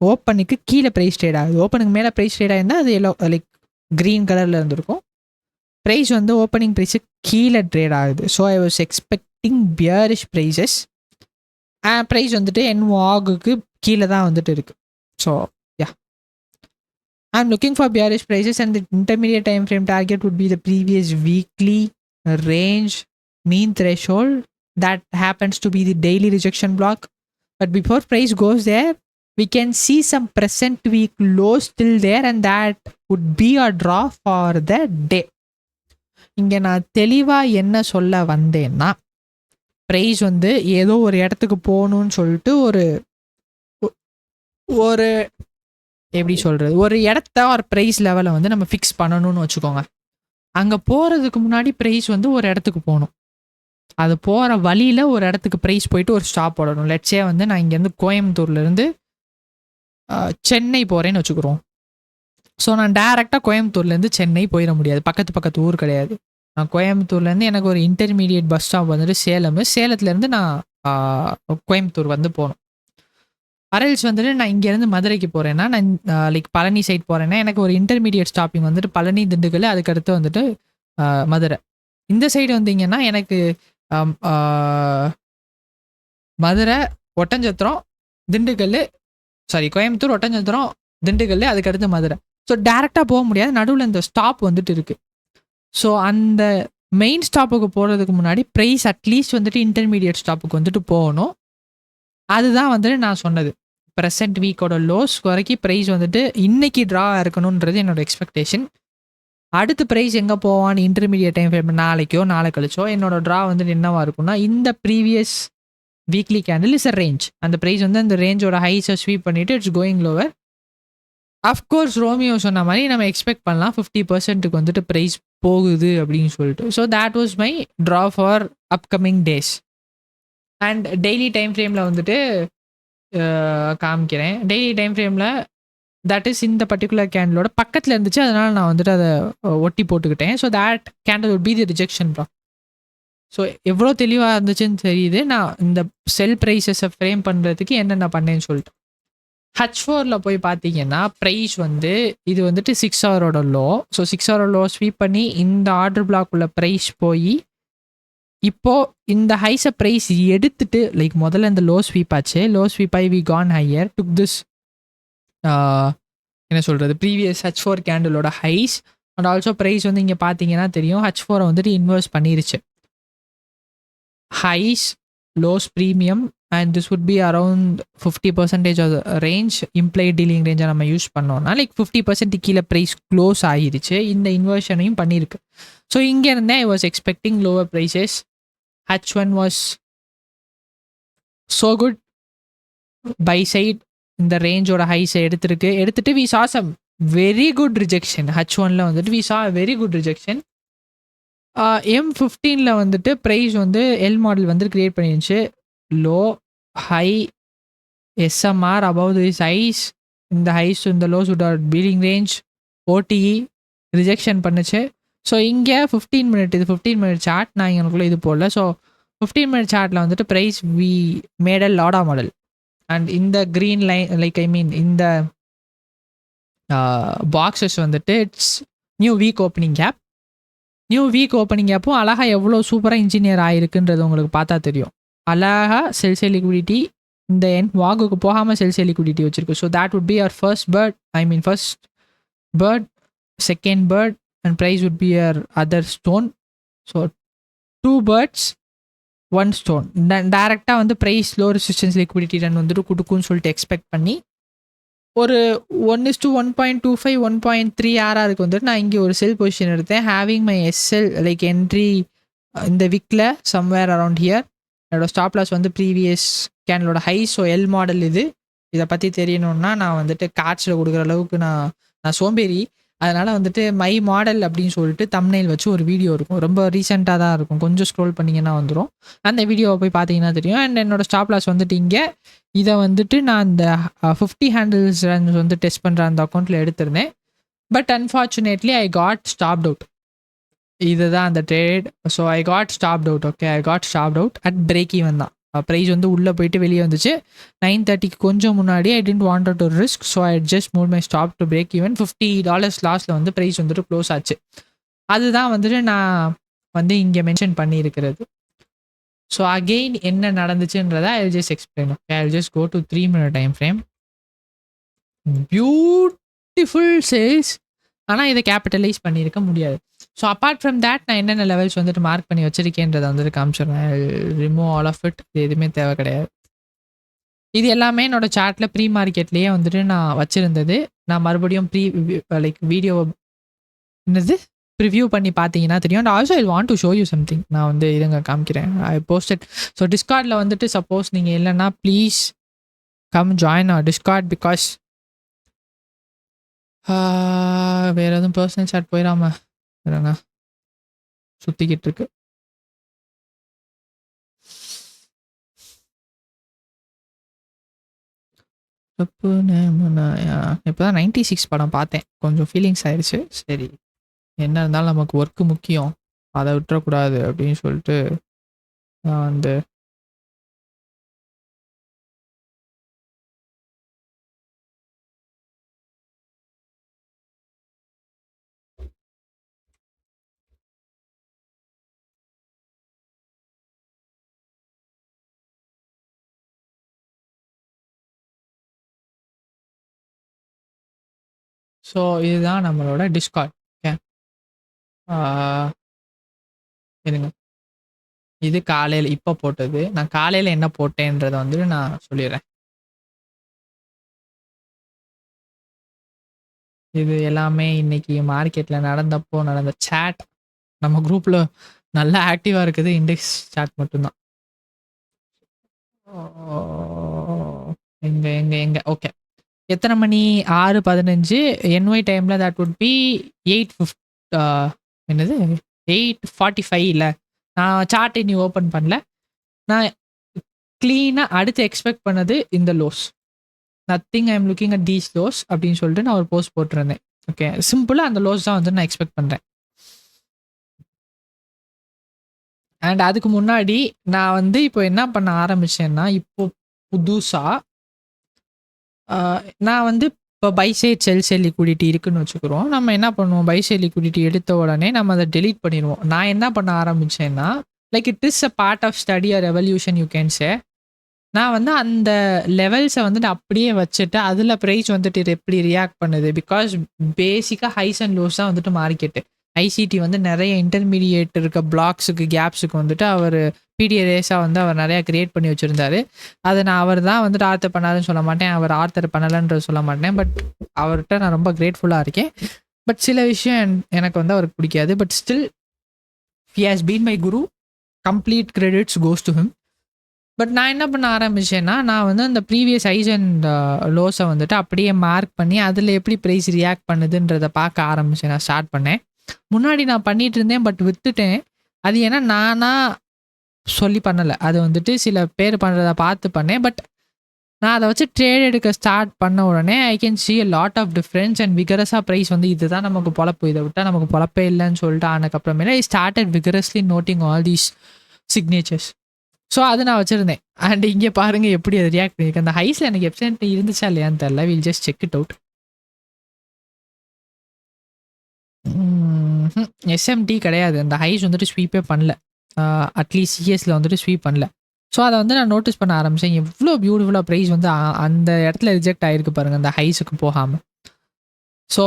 ஓப்பனுக்கு கீழே price trade ஆகுது, ஓப்பனுக்கு மேலே price trade ஆகிருந்தால் அது yellow like green கலரில் இருந்திருக்கும். ப்ரைஸ் வந்து ஓப்பனிங் ப்ரைஸுக்கு கீழே ட்ரேட் ஆகுது. So I was expecting bearish prices. Price வந்துட்டு NVOGக்கு கீழே தான் வந்துட்டு இருக்குது. So yeah, I'm looking for bearish prices and the intermediate time frame target would be the previous weekly range mean threshold that happens to be the daily rejection block. But before price goes there, we can see some present week lows still there and that would be a draw for the day. இங்கே நான் தெளிவாக என்ன சொல்ல வந்தேன்னா, price வந்து ஏதோ ஒரு இடத்துக்கு போகணுன்னு சொல்லிட்டு ஒரு எப்படி சொல்கிறது, ஒரு இடத்த ஒரு ப்ரைஸ் லெவலை வந்து நம்ம ஃபிக்ஸ் பண்ணணும்னு வச்சுக்கோங்க. அங்கே போகிறதுக்கு முன்னாடி ப்ரைஸ் வந்து ஒரு இடத்துக்கு போகணும். அது போகிற வழியில் ஒரு இடத்துக்கு ப்ரைஸ் போயிட்டு ஒரு ஸ்டாப் போடணும். லெட்ஸே வந்து நான் இங்கேருந்து கோயம்புத்தூர்லேருந்து சென்னை போகிறேன்னு வச்சுக்கிறோம். ஸோ நான் டேரெக்டாக கோயம்புத்தூர்லேருந்து சென்னை போயிட முடியாது, பக்கத்து ஊர் கிடையாது. நான் கோயம்புத்தூர்லேருந்து எனக்கு ஒரு இன்டர்மீடியட் பஸ் ஸ்டாப் வந்துட்டு சேலத்துலேருந்து நான் கோயம்புத்தூர் வந்து போகணும். அரல்ஸ் வந்துட்டு நான் இங்கேருந்து மதுரைக்கு போகிறேன்னா, நான் லைக் பழனி சைட் போகிறேன்னா எனக்கு ஒரு இன்டர்மீடியட் ஸ்டாப்பிங் வந்துட்டு பழனி, திண்டுக்கல், அதுக்கடுத்து வந்துட்டு மதுரை. இந்த சைடு வந்தீங்கன்னா எனக்கு மதுரை, ஒட்டஞ்சத்திரம், திண்டுக்கல், கோயம்புத்தூர், ஒட்டஞ்சத்திரம், திண்டுக்கல், அதுக்கடுத்து மதுரை. ஸோ டேரெக்டாக போக முடியாது, நடுவில் இந்த ஸ்டாப் வந்துட்டு இருக்குது. ஸோ அந்த மெயின் ஸ்டாப்புக்கு போகிறதுக்கு முன்னாடி ப்ரைஸ் அட்லீஸ்ட் வந்துட்டு இன்டர்மீடியட் ஸ்டாப்புக்கு வந்துட்டு போகணும். அதுதான் வந்துட்டு நான் சொன்னது. ப்ரெசென்ட் வீக்கோட லோஸ் வரைக்கும் ப்ரைஸ் வந்துட்டு இன்னைக்கு ட்ரா இருக்கணுன்றது என்னோட எக்ஸ்பெக்டேஷன். அடுத்து ப்ரைஸ் எங்கே போவான்னு இன்டர்மீடியட் டைம் ஃப்ரேம் நாளைக்கோ நாளை கழிச்சோ என்னோட ட்ரா வந்துட்டு என்னவாக இருக்கும்னா, இந்த previous weekly candle is a range. அந்த ப்ரைஸ் வந்து அந்த ரேஞ்சோட ஹைஸை ஸ்வீப் பண்ணிவிட்டு it's going lower. Of course Romeo சொன்ன மாதிரி நம்ம எக்ஸ்பெக்ட் பண்ணலாம் 50%க்கு வந்துட்டு ப்ரைஸ் போகுது அப்படின்னு சொல்லிட்டு. So that was my draw for upcoming days. And daily time ஃப்ரேமில் வந்துட்டு காமிக்கிறேன். டெய்லி டைம் ஃப்ரேமில் தட் இஸ் இந்த பர்டிகுலர் கேண்டலோட பக்கத்தில் இருந்துச்சு, அதனால் நான் வந்துட்டு அதை ஒட்டி போட்டுக்கிட்டேன். So that candle would be the rejection bro. So எவ்வளோ தெளிவாக இருந்துச்சுன்னு தெரியுது நான் இந்த செல் ப்ரைஸஸை ஃப்ரேம் பண்ணுறதுக்கு என்னென்ன பண்ணேன்னு சொல்லிட்டு. H4ல போய் பார்த்தீங்கன்னா ப்ரைஸ் வந்து இது வந்துட்டு 6 ஹவரோட லோ. ஸோ 6 ஹவரோட லோ ஸ்வீப் பண்ணி இந்த ஆர்டர் பிளாக் உள்ள ப்ரைஸ் போய் இப்போ இந்த ஹைஸை ப்ரைஸ் எடுத்துட்டு லைக் முதல்ல இந்த லோ ஸ்வீப் ஆச்சு. லோ ஸ்வீப் ஆகி we can higher took this என்ன சொல்கிறது ப்ரீவியஸ் H4 கேண்டிலோட ஹைஸ் அண்ட் ஆல்சோ ப்ரைஸ் வந்து இங்கே பார்த்தீங்கன்னா தெரியும் H4 வந்துட்டு இன்வெர்ஸ் பண்ணிருச்சு. Highs lows premium and this would be around 50% of range implied dealing ரேஞ்சை நம்ம யூஸ் பண்ணோம்னா லைக் 50% கீழே ப்ரைஸ் க்ளோஸ் ஆகிருச்சு. இந்த இன்வர்ஷனையும் பண்ணியிருக்கு. ஸோ இங்கே இருந்தே I was expecting lower prices. H1 was so good. Buy side இந்த ரேஞ்சோட ஹைஸை எடுத்துட்டு we saw some very good rejection. H1ல வந்துட்டு we saw a very good rejection. M15ல வந்துட்டு ப்ரைஸ் வந்து எல் மாடல் வந்து கிரியேட் பண்ணிருந்துச்சு. Low high SMR above this highs, இந்த ஹைஸ் இந்த lows with dealing range OTE rejection பண்ணுச்சு. ஸோ இங்கே 15 மினிட் இது 15 மினிட் சார்ட் நான் எனக்குள்ளே இது போடல. ஸோ 15 மினிட் சார்ட்டில் வந்துட்டு ப்ரைஸ் வி மேட் அ லாடா மாடல் அண்ட் இந்த green line like I mean இந்த பாக்ஸஸ் வந்துட்டு it's new week opening gap. New week opening கேப்பும் அழகாக எவ்வளோ சூப்பராக இன்ஜினியர் ஆகிருக்குன்றது உங்களுக்கு பார்த்தா தெரியும். அழகாக செல்சே லிக்விடிட்டி இந்த வாகுக்கு போகாமல் செல்சே லிக்விடிட்டி வச்சிருக்கு. So that would be our first bird, I mean first bird, second bird and price would be our other stone. So 2 birds 1 stone. டைரெக்டாக வந்து price low resistance liquidity run வந்துட்டு கொடுக்குன்னு சொல்லிட்டு எக்ஸ்பெக்ட் பண்ணி ஒரு 1:1.25 1.3 ஆர்ஆருக்கு வந்துட்டு நான் இங்கே ஒரு செல் பொசிஷன் எடுத்தேன். Having my SL like entry இந்த விக்கில் சம்வேர் அரவுண்ட் ஹியர். என்னோட ஸ்டாப் லாஸ் வந்து ப்ரீவியஸ் கேண்டலோட ஹை. ஸோ எல் மாடல் இதை பற்றி தெரியணும்னா நான் வந்துட்டு கார்ட்ஸில் கொடுக்குற அளவுக்கு நான் சோம்பேறி. அதனால் வந்துட்டு மை மாடல் அப்படின்னு சொல்லிட்டு தம்ப்நெயில் வச்சு ஒரு வீடியோ இருக்கும். ரொம்ப ரீசெண்டாக தான் இருக்கும். கொஞ்சம் ஸ்க்ரோல் பண்ணிங்கன்னா வந்துடும். அந்த வீடியோவை போய் பார்த்தீங்கன்னா தெரியும். அண்ட் என்னோட ஸ்டாப் லாஸ் வந்துட்டு இங்கே இதை வந்துட்டு நான் இந்த 50 ஹேண்டில்ஸ் ரன்ஸ் வந்து டெஸ்ட் பண்ணுற அந்த அக்கௌண்ட்டில் எடுத்திருந்தேன். But unfortunately I got stopped out. இதுதான் அந்த trade. So I got stopped out. Okay, I got stopped out at break even தான். ப்ரைஸ் வந்து உள்ளே போயிட்டு வெளியே வந்துச்சு. 9:30க்கு கொஞ்சம் முன்னாடி I tend wanted to risk. So I just move my stop to break even. $50 லாஸில் வந்து ப்ரைஸ் வந்துட்டு க்ளோஸ் ஆச்சு. அதுதான் வந்துட்டு நான் வந்து இங்கே மென்ஷன் பண்ணியிருக்கிறது. ஸோ அகெயின் என்ன நடந்துச்சுன்றதை I will just explain. Okay, I will just go to 3 minute time frame. Beautiful sales. ஆனால் இதை கேபிட்டலைஸ் பண்ணியிருக்க முடியாது. ஸோ அப்பார்ட் ஃப்ரம் தேட் நான் என்னென்ன லெவல்ஸ் வந்துட்டு மார்க் பண்ணி வச்சிருக்கேன்றதை வந்துட்டு காமிச்சிடுறேன். Remove all of it. இது எதுவுமே தேவை கிடையாது. இது எல்லாமே என்னோட சார்ட்டில் ப்ரீ மார்க்கெட்லேயே வந்துட்டு நான் வச்சுருந்தது. நான் மறுபடியும் லைக் வீடியோ என்னது ப்ரிவ்யூ பண்ணி பார்த்தீங்கன்னா தெரியும். And also I want to show you something. நான் வந்து இதுங்க காமிக்கிறேன். ஐ போஸ்டட். ஸோ டிஸ்கார்டில் வந்துட்டு சப்போஸ் நீங்கள் இல்லைன்னா please come join Discord because வேறு எதுவும் பர்சனல் சாட் போயிடாம வேறங்க சுற்றிக்கிட்டு இருக்கு. இப்போதான் 96 படம் பார்த்தேன். கொஞ்சம் ஃபீலிங்ஸ் ஆயிடுச்சு. சரி, என்ன இருந்தாலும் நமக்கு ஒர்க்கு முக்கியம், அதை விட்டுறக்கூடாது அப்படின்னு சொல்லிட்டு நான் வந்து ஸோ இதுதான் நம்மளோட டிஸ்கார்ட். ஓகே, இருங்க. இது காலையில் இப்போ போட்டது. நான் காலையில் என்ன போட்டேன்றதை வந்துட்டு நான் சொல்லிடுறேன். இது எல்லாமே இன்னைக்கு மார்க்கெட்டில் நடந்த சேட். நம்ம குரூப்பில் நல்லா ஆக்டிவாக இருக்குது இண்டெக்ஸ் சேட் மட்டும்தான். எங்க ஓகே, எத்தனை மணி? 6:15 என்ஒய் டைமில். That would B 8:50. என்னது 8:45 இல்லை. நான் சார்ட் இனி ஓப்பன் பண்ணல. நான் க்ளீனாக அடுத்து எக்ஸ்பெக்ட் பண்ணது இந்த lows. Nothing I am looking at these lows அப்படின்னு சொல்லிட்டு நான் ஒரு போஸ்ட் போட்டிருந்தேன். ஓகே, சிம்பிளாக அந்த லோஸ் தான் வந்து நான் எக்ஸ்பெக்ட் பண்ணுறேன். அண்ட் அதுக்கு முன்னாடி நான் வந்து இப்போ என்ன பண்ண ஆரம்பிச்சேன்னா, இப்போ புதுசாக நான் வந்து இப்போ buy side sell sell liquidity இருக்குன்னு வச்சுக்கிறோம். நம்ம என்ன பண்ணுவோம், பை சைட் லிக்விடிட்டி எடுத்த உடனே நம்ம அதை டெலீட் பண்ணிடுவோம். நான் என்ன பண்ண ஆரம்பிச்சேன்னா, like it is a part of study or revolution you can say. நான் வந்து அந்த லெவல்ஸை வந்துட்டு அப்படியே வச்சுட்டு அதில் ப்ரைஸ் வந்துட்டு இது எப்படி ரியாக்ட் பண்ணுது. பிகாஸ் பேசிக்காக ஹைஸ் அண்ட் லோஸ் தான் வந்துட்டு மார்க்கெட்டு. ஐசிடி வந்து நிறைய இன்டர்மீடியேட் இருக்க பிளாக்ஸுக்கு கேப்ஸுக்கு வந்துட்டு அவர் பிடிஏரேஸாக வந்து அவர் நிறையா கிரியேட் பண்ணி வச்சுருந்தாரு. அதை நான் அவர் தான் வந்துட்டு ஆர்த்தர் பண்ணாருன்னு சொல்ல மாட்டேன், அவர் ஆர்த்தர் பண்ணலைன்றது சொல்ல மாட்டேன். பட் அவர்கிட்ட நான் ரொம்ப கிரேட்ஃபுல்லாக இருக்கேன். பட் சில விஷயம் எனக்கு வந்து அவருக்கு பிடிக்காது. But still he has been my Guru, complete credits goes to him. But நான் என்ன பண்ண ஆரம்பிச்சேன்னா, நான் வந்து அந்த ப்ரீவியஸ் ஹைஸ் அண்ட் லோஸை வந்துட்டு அப்படியே மார்க் பண்ணி அதில் எப்படி ப்ரைஸ் ரியாக்ட் பண்ணுதுன்றதை பார்க்க ஆரம்பிச்சேன். நான் ஸ்டார்ட் பண்ணேன். முன்னாடி நான் பண்ணிட்டு இருந்தேன், பட் விட்டுட்டேன். அது ஏன்னா நானா சொல்லி பண்ணலை, அது வந்துட்டு சில பேர் பண்ணுறத பார்த்து பண்ணேன். பட் நான் அதை வச்சு ட்ரேட் எடுக்க ஸ்டார்ட் பண்ண உடனே I can see a lot of difference and விகரஸாக ப்ரைஸ் வந்து இதுதான் நமக்கு பொழப்பு, இதை விட்டால் நமக்கு பொழப்பே இல்லைன்னு சொல்லிட்டு ஆனதுக்கப்புறமேல I started vigorously noting all these signatures. So அது நான் வச்சுருந்தேன். அண்ட் இங்கே பாருங்கள் எப்படி அது ரியாக்ட் பண்ணியிருக்கு. அந்த ஹைஸில் எனக்கு எப்சென்ட் இருந்துச்சா இல்லையான்னு தெரில. Will just check it out. SMT கிடையாது, அந்த ஹைஸ் வந்துட்டு ஸ்வீப்பே பண்ணல. அட்லீஸ்ட் சிஎஸில் வந்துட்டு ஸ்வீப் பண்ணல. ஸோ அதை வந்து நான் நோட்டீஸ் பண்ண ஆரம்பித்தேன். எவ்வளோ பியூட்டிஃபுல்லாக ப்ரைஸ் வந்து அந்த இடத்துல ரிஜெக்ட் ஆகிருக்கு பாருங்கள், அந்த ஹைஸுக்கு போகாமல். ஸோ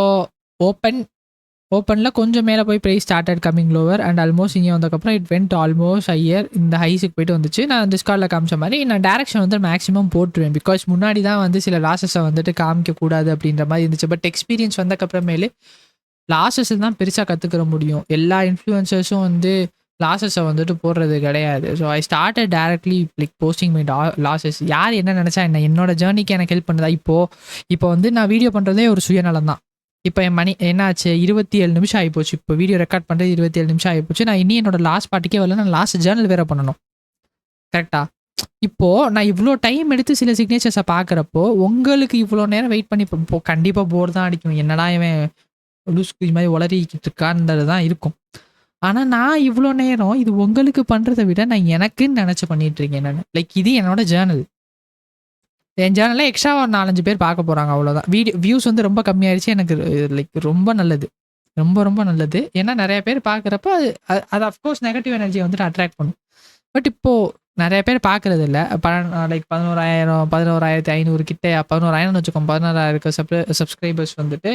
ஓப்பனில் கொஞ்சம் மேலே போய் price started coming lower and almost இங்கே வந்ததுக்கப்புறம் இட் வென்ட் ஆல்மோஸ்ட் ஹையர் இந்த ஹைஸுக்கு போயிட்டு வந்துச்சு. நான் டிஸ்கார்டில் காமிச்ச மாதிரி நான் டேரக்ஷன் வந்து மேக்ஸிமம் போட்டுருவேன். பிகாஸ் முன்னாடி தான் வந்து சில லாஸஸை வந்துட்டு காமிக்கக்கூடாது அப்படின்ற மாதிரி இருந்துச்சு. பட் எக்ஸ்பீரியன்ஸ் வந்தக்கப்புறமேலே லாஸஸ் தான் பெருசாக கற்றுக்கிற முடியும். எல்லா இன்ஃப்ளூயன்சர்ஸும் வந்து லாஸஸை வந்துட்டு போடுறது கிடையாது. So I started directly like posting my losses. யார் என்ன நினச்சா என்னோட ஜேர்னிக்கு எனக்கு ஹெல்ப் பண்ணுதா? இப்போ வந்து நான் வீடியோ பண்ணுறதே ஒரு சுயநலம் தான். இப்போ என் மணி என்னாச்சு, 27 நிமிஷம் ஆகிப்போச்சு. இப்போ வீடியோ ரெக்கார்ட் பண்ணுறது 27 நிமிஷம் ஆகிப்போச்சு. நான் இன்னும் என்னோட லாஸ்ட் பார்ட்டிக்கே வரல, நான் லாஸ்ட் ஜேர்னல் வேறு பண்ணணும். கரெக்டாக? இப்போது நான் இவ்வளோ டைம் எடுத்து சில சிக்னேச்சர்ஸை பார்க்குறப்போ உங்களுக்கு இவ்வளோ நேரம் வெயிட் பண்ணி இப்போ கண்டிப்பாக போர் தான் அடிக்கும். என்னடா இவன் லூஸ்க்கு இது மாதிரி உளறிக்கிட்டு இருக்கான்றது தான் இருக்கும். ஆனால் நான் இவ்வளோ நேரம் இது உங்களுக்கு பண்ணுறதை விட நான் எனக்குன்னு நினச்சி பண்ணிகிட்ருக்கேன். நான் லைக் இது என்னோட ஜேர்னல். என் ஜேர்னலில் எக்ஸ்ட்ரா ஒரு 4-5 பேர் பார்க்க போகிறாங்க, அவ்வளோதான். வியூஸ் வந்து ரொம்ப கம்மியாகிடுச்சு. எனக்கு லைக் ரொம்ப நல்லது, ரொம்ப ரொம்ப நல்லது. ஏன்னா நிறைய பேர் பார்க்குறப்ப அது அஃப்கோர்ஸ் நெகட்டிவ் எனர்ஜியை வந்துட்டு அட்ராக்ட் பண்ணும். பட் இப்போது நிறைய பேர் பார்க்குறது இல்லை. லைக் 11,500 கிட்டே 11,000 வச்சுக்கோம். 16,000 சப்ஸ்கிரைபர்ஸ் வந்துட்டு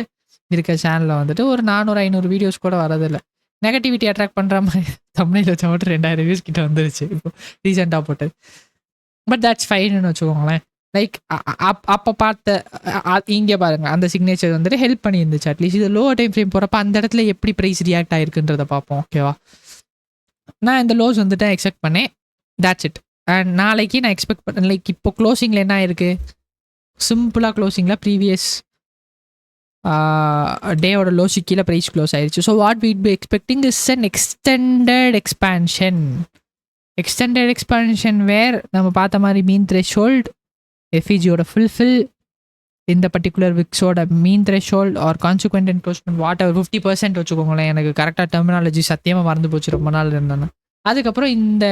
இருக்க சேனலில் வந்துட்டு ஒரு 400-500 வீடியோஸ் கூட வரதில்லை. நெகட்டிவிட்டி அட்ராக்ட் பண்ணுற மாதிரி தமிழில் வச்ச மட்டும் 2,000 வியூஸ் கிட்ட வந்துருச்சு இப்போ ரீசெண்டாக போட்டது. பட் தட்ஸ் ஃபைன்னு வச்சுக்கோங்களேன். லைக் அப்போ பார்த்த இங்கே பாருங்கள், அந்த சிக்னேச்சர் வந்துட்டு ஹெல்ப் பண்ணியிருந்துச்சு. அட்லீஸ்ட் இது லோவர் டைம் ஃப்ரேம் போகிறப்ப அந்த இடத்துல எப்படி ப்ரைஸ் ரியாக்ட் ஆகிருக்குன்றதை பார்ப்போம். ஓகேவா? நான் இந்த லோஸ் வந்துட்டு எக்ஸ்பெக்ட் பண்ணேன். That's it. அண்ட் நாளைக்கு நான் எக்ஸ்பெக்ட் பண்ணேன். லைக் இப்போ க்ளோசிங்கில் என்ன ஆயிருக்கு, சிம்பிளாக க்ளோசிங்கில் ப்ரீவியஸ் டேயோட லோஸு கீழே ப்ரைஸ் க்ளோஸ் ஆயிடுச்சு. So what we'd be expecting is an extended expansion where நம்ம பார்த்த மாதிரி மீன் த்ரெஷோல்ட், எஃபிஜியோட ஃபுல்ஃபில், இந்த பர்டிகுலர் விக்ஸோட mean threshold or consequent encroachment whatever 50% வச்சுக்கோங்களேன். எனக்கு கரெக்டாக டெர்மினாலஜி சத்தியமாக மறந்து போச்சு ரொம்ப நாள் இருந்தேன்னா. அதுக்கப்புறம் இந்த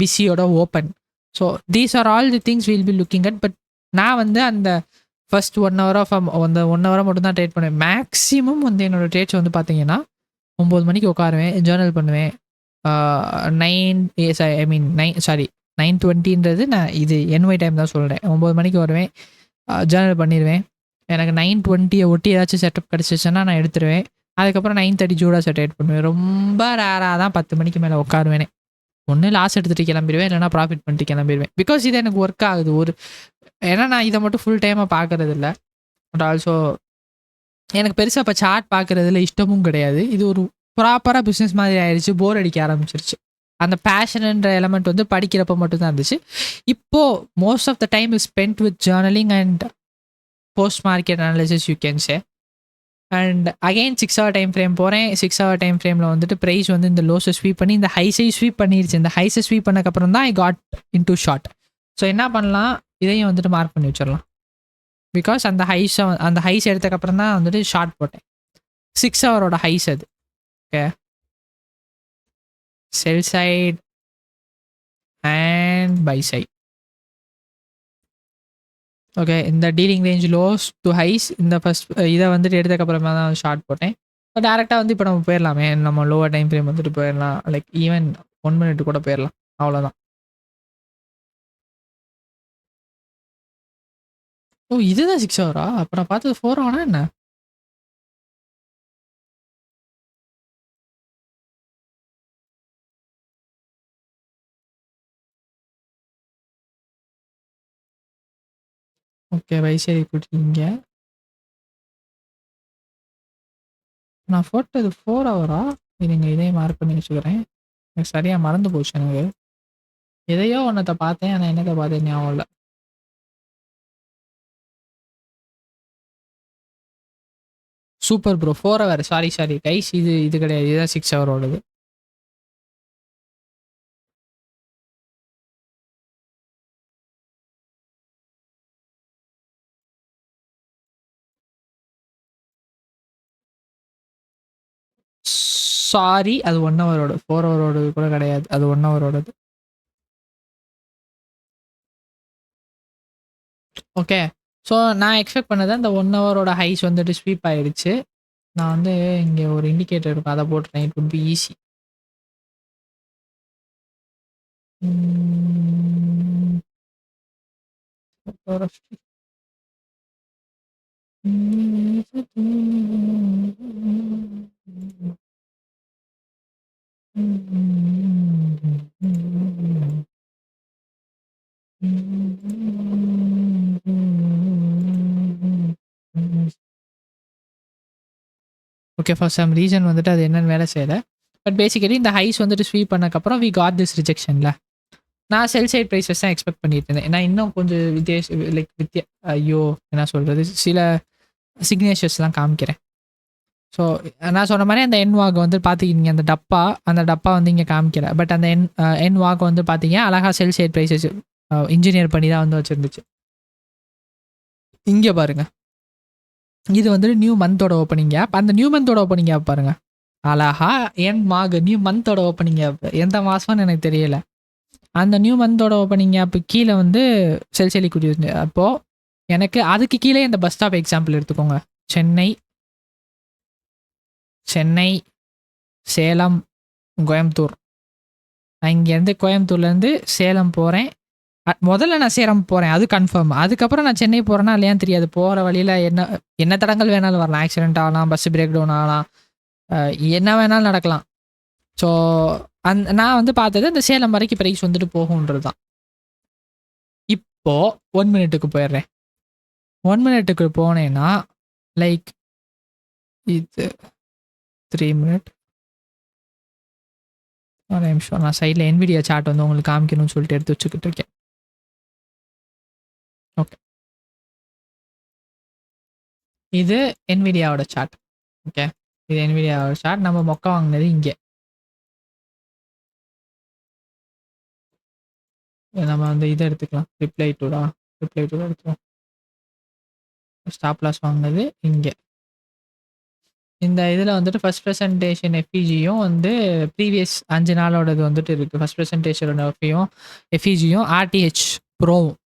பிசியோட open. So these are all the things will be looking at. But நான் வந்து அந்த ஃபர்ஸ்ட் 1 hour அந்த 1 hour மட்டும் தான் ட்ரேட் பண்ணுவேன். மேக்ஸிமம் வந்து என்னோட ட்ரேட்ஸ் வந்து பார்த்தீங்கன்னா 9 மணிக்கு உட்காருவேன், ஜேர்னல் பண்ணுவேன். 9:20 நான் இது என்ஒய் டைம் தான் சொல்கிறேன். 9 மணிக்கு வருவேன், ஜேர்னல் பண்ணிடுவேன். எனக்கு 9:20 ஒட்டி ஏதாச்சும் செட்டப் கிடச்சிச்சுன்னா நான் எடுத்துருவேன். அதுக்கப்புறம் 9:30 ஜூடாக செட்டேட் பண்ணுவேன். ரொம்ப ரேராக தான் 10 மணிக்கு மேலே உட்காருவேனே. ஒன்று லாஸ் எடுத்துகிட்டு கிளம்பிடுவேன், இல்லைனா ப்ராஃபிட் பண்ணிட்டு கிளம்பிடுவேன். பிகாஸ் இது எனக்கு ஒர்க் ஆகுது. ஏன்னா நான் இதை மட்டும் ஃபுல் டைமாக பார்க்கறது இல்லை. பட் ஆல்சோ எனக்கு பெருசாக இப்போ சார்ட் பார்க்குறதுல இஷ்டமும் கிடையாது. இது ஒரு ப்ராப்பராக பிஸ்னஸ் மாதிரி ஆயிடுச்சு. போர் அடிக்க ஆரம்பிச்சிருச்சு. அந்த பேஷன்ன்ற எலமெண்ட் வந்து படிக்கிறப்ப மட்டும்தான் இருந்துச்சு. இப்போது most of the time is spent with journaling and post market analysis you can say. And again 6 hour time frame போகிறேன். 6 ஹவர் டைம் ஃப்ரேமில் வந்துட்டு ப்ரைஸ் வந்து இந்த லோஸை ஸ்வீப் பண்ணி இந்த ஹைஸை ஸ்வீப் பண்ணிருச்சு. இந்த ஹைஸை ஸ்வீப் பண்ணக்கப்புறம் தான் I got in to short. So என்ன பண்ணலாம், இதையும் வந்துட்டு மார்க் பண்ணி வச்சிடலாம். பிகாஸ் அந்த ஹைஸ் எடுத்தக்கப்புறம் தான் வந்துட்டு ஷார்ட் போட்டேன். 6 ஹவரோட ஹைஸ் அது. Okay, sell side and buy side. Okay, இந்த dealing range lows to highs இந்த ஃபர்ஸ்ட் இதை வந்துட்டு எடுத்தக்கப்புறமா தான் ஷார்ட் போட்டேன். இப்போ டேரெக்டாக வந்து இப்போ நம்ம போயிடலாமே, நம்ம லோவர் டைம் ஃப்ரேம் வந்துட்டு போயிடலாம். லைக் ஈவன் 1 minute கூட போயிடலாம். அவ்வளோதான். ஓ, இதுதான் 6 ஹவரா? அப்போ நான் பார்த்தது 4 ஹவரா என்ன? ஓகே, வைசரி கொடுத்தீங்க. நான் போட்டது 4 ஹவரா? இருங்க, இதே மார்க் பண்ணி வச்சுக்கிறேன். எனக்கு சரியாக மறந்து போச்சு. எனக்கு எதையோ ஒன்றத்தை பார்த்தேன், ஆனால் என்னத்தை பார்த்தேன் ஞாபகம் இல்லை. Super bro, 4 hour. Sorry guys, இது கிடையாது. இதுதான் 6 ஹவரோடது. சாரி, அது 1 ஹவரோட. 4 ஹவரோடது கூட கிடையாது, அது 1 ஹவரோடது. ஓகே, ஸோ நான் எக்ஸ்பெக்ட் பண்ணது அந்த 1 ஹவரோட ஹைஸ் வந்துட்டு ஸ்வீப் ஆயிடுச்சு. நான் வந்து இங்கே ஒரு இண்டிகேட்டர் இருக்கும், அதை போட்டுறேன். It would be easy. Okay, for some reason வந்துட்டு அது என்னன்னு வேலை செய்யலை. பட் பேசிக்கலி இந்த ஹைஸ் வந்துட்டு ஸ்வீப் பண்ணக்கப்புறம் வி காட் திஸ் ரிஜெக்ஷனில் நான் செல் சைட் ப்ரைஸஸ் தான் எக்ஸ்பெக்ட் பண்ணிட்டு இருந்தேன். நான் இன்னும் கொஞ்சம் ஐயோ என்ன சொல்கிறது, சில சிக்னேச்சர்ஸ்லாம் காமிக்கிறேன். ஸோ நான் சொன்ன மாதிரி அந்த என் வாக் வந்து பார்த்துக்கிங்க, அந்த டப்பா வந்து இங்கே காமிக்கல. பட் அந்த என் வாக் வந்து பார்த்தீங்க அழகாக செல் சைட் ப்ரைஸஸ் இன்ஜினியர் பண்ணி தான் வந்து வச்சுருந்துச்சு. இங்கே பாருங்க, இது வந்துட்டு நியூ மந்தோட ஓப்பனிங் ஆப். அந்த நியூ மந்தோட ஓப்பனிங் ஆப் பாருங்க, அழகா என் மாக் நியூ மந்தோட ஓப்பனிங் ஆப். எந்த மாதம்னு எனக்கு தெரியல. அந்த நியூ மந்தோட ஓப்பனிங் ஆப்பு கீழே வந்து செல்செலி குடி. அப்போது எனக்கு அதுக்கு கீழே இந்த பஸ் ஸ்டாப் எக்ஸாம்பிள் எடுத்துக்கோங்க. சென்னை, சேலம், கோயம்புத்தூர். நான் இங்கேருந்து கோயம்புத்தூர்லேருந்து சேலம் போகிறேன். முதல்ல நான் சேலம் போகிறேன், அது கன்ஃபார்ம். அதுக்கப்புறம் நான் சென்னை போகிறேன்னா இல்லையான்னு தெரியாது. போகிற வழியில் என்ன தடங்கள் வேணாலும் வரலாம். ஆக்சிடென்ட் ஆகலாம், பஸ் பிரேக் டவுன் ஆகலாம், என்ன வேணாலும் நடக்கலாம். ஸோ நான் வந்து பார்த்தது இந்த சேலம் வரைக்கும் ப்ரைஸ் வந்துட்டு போகுன்றது தான். இப்போது 1 minute போயிடுறேன். 1 minute போனேன்னா லைக் இது 3 minute. ஒரு நிமிஷம், நான் சைடில் என்விடியா சார்ட் வந்து உங்களுக்கு காமிக்கணும்னு சொல்லிட்டு எடுத்து வச்சுக்கிட்டு இருக்கேன். ஓகே, இது என்விடியாவோட சார்ட். ஓகே, இது என்விடியாவோட சார்ட். நம்ம மொக்க வாங்கினது இங்கே. நம்ம வந்து இதை எடுத்துக்கலாம், ரிப்ளை டூடா எடுத்துக்கலாம். ஸ்டாப் லாஸ் வாங்கினது இங்கே. இந்த இதில் வந்துட்டு ஃபர்ஸ்ட் ப்ரெசன்டேஷன் எஃப்இஜியும் வந்து ப்ரீவியஸ் 5 நாளோடது வந்துட்டு இருக்குது. ஃபர்ஸ்ட் ப்ரெசன்டேஷனோட எஃப்இஜியும் ஆர்டிஹெச் ப்ரோவும்.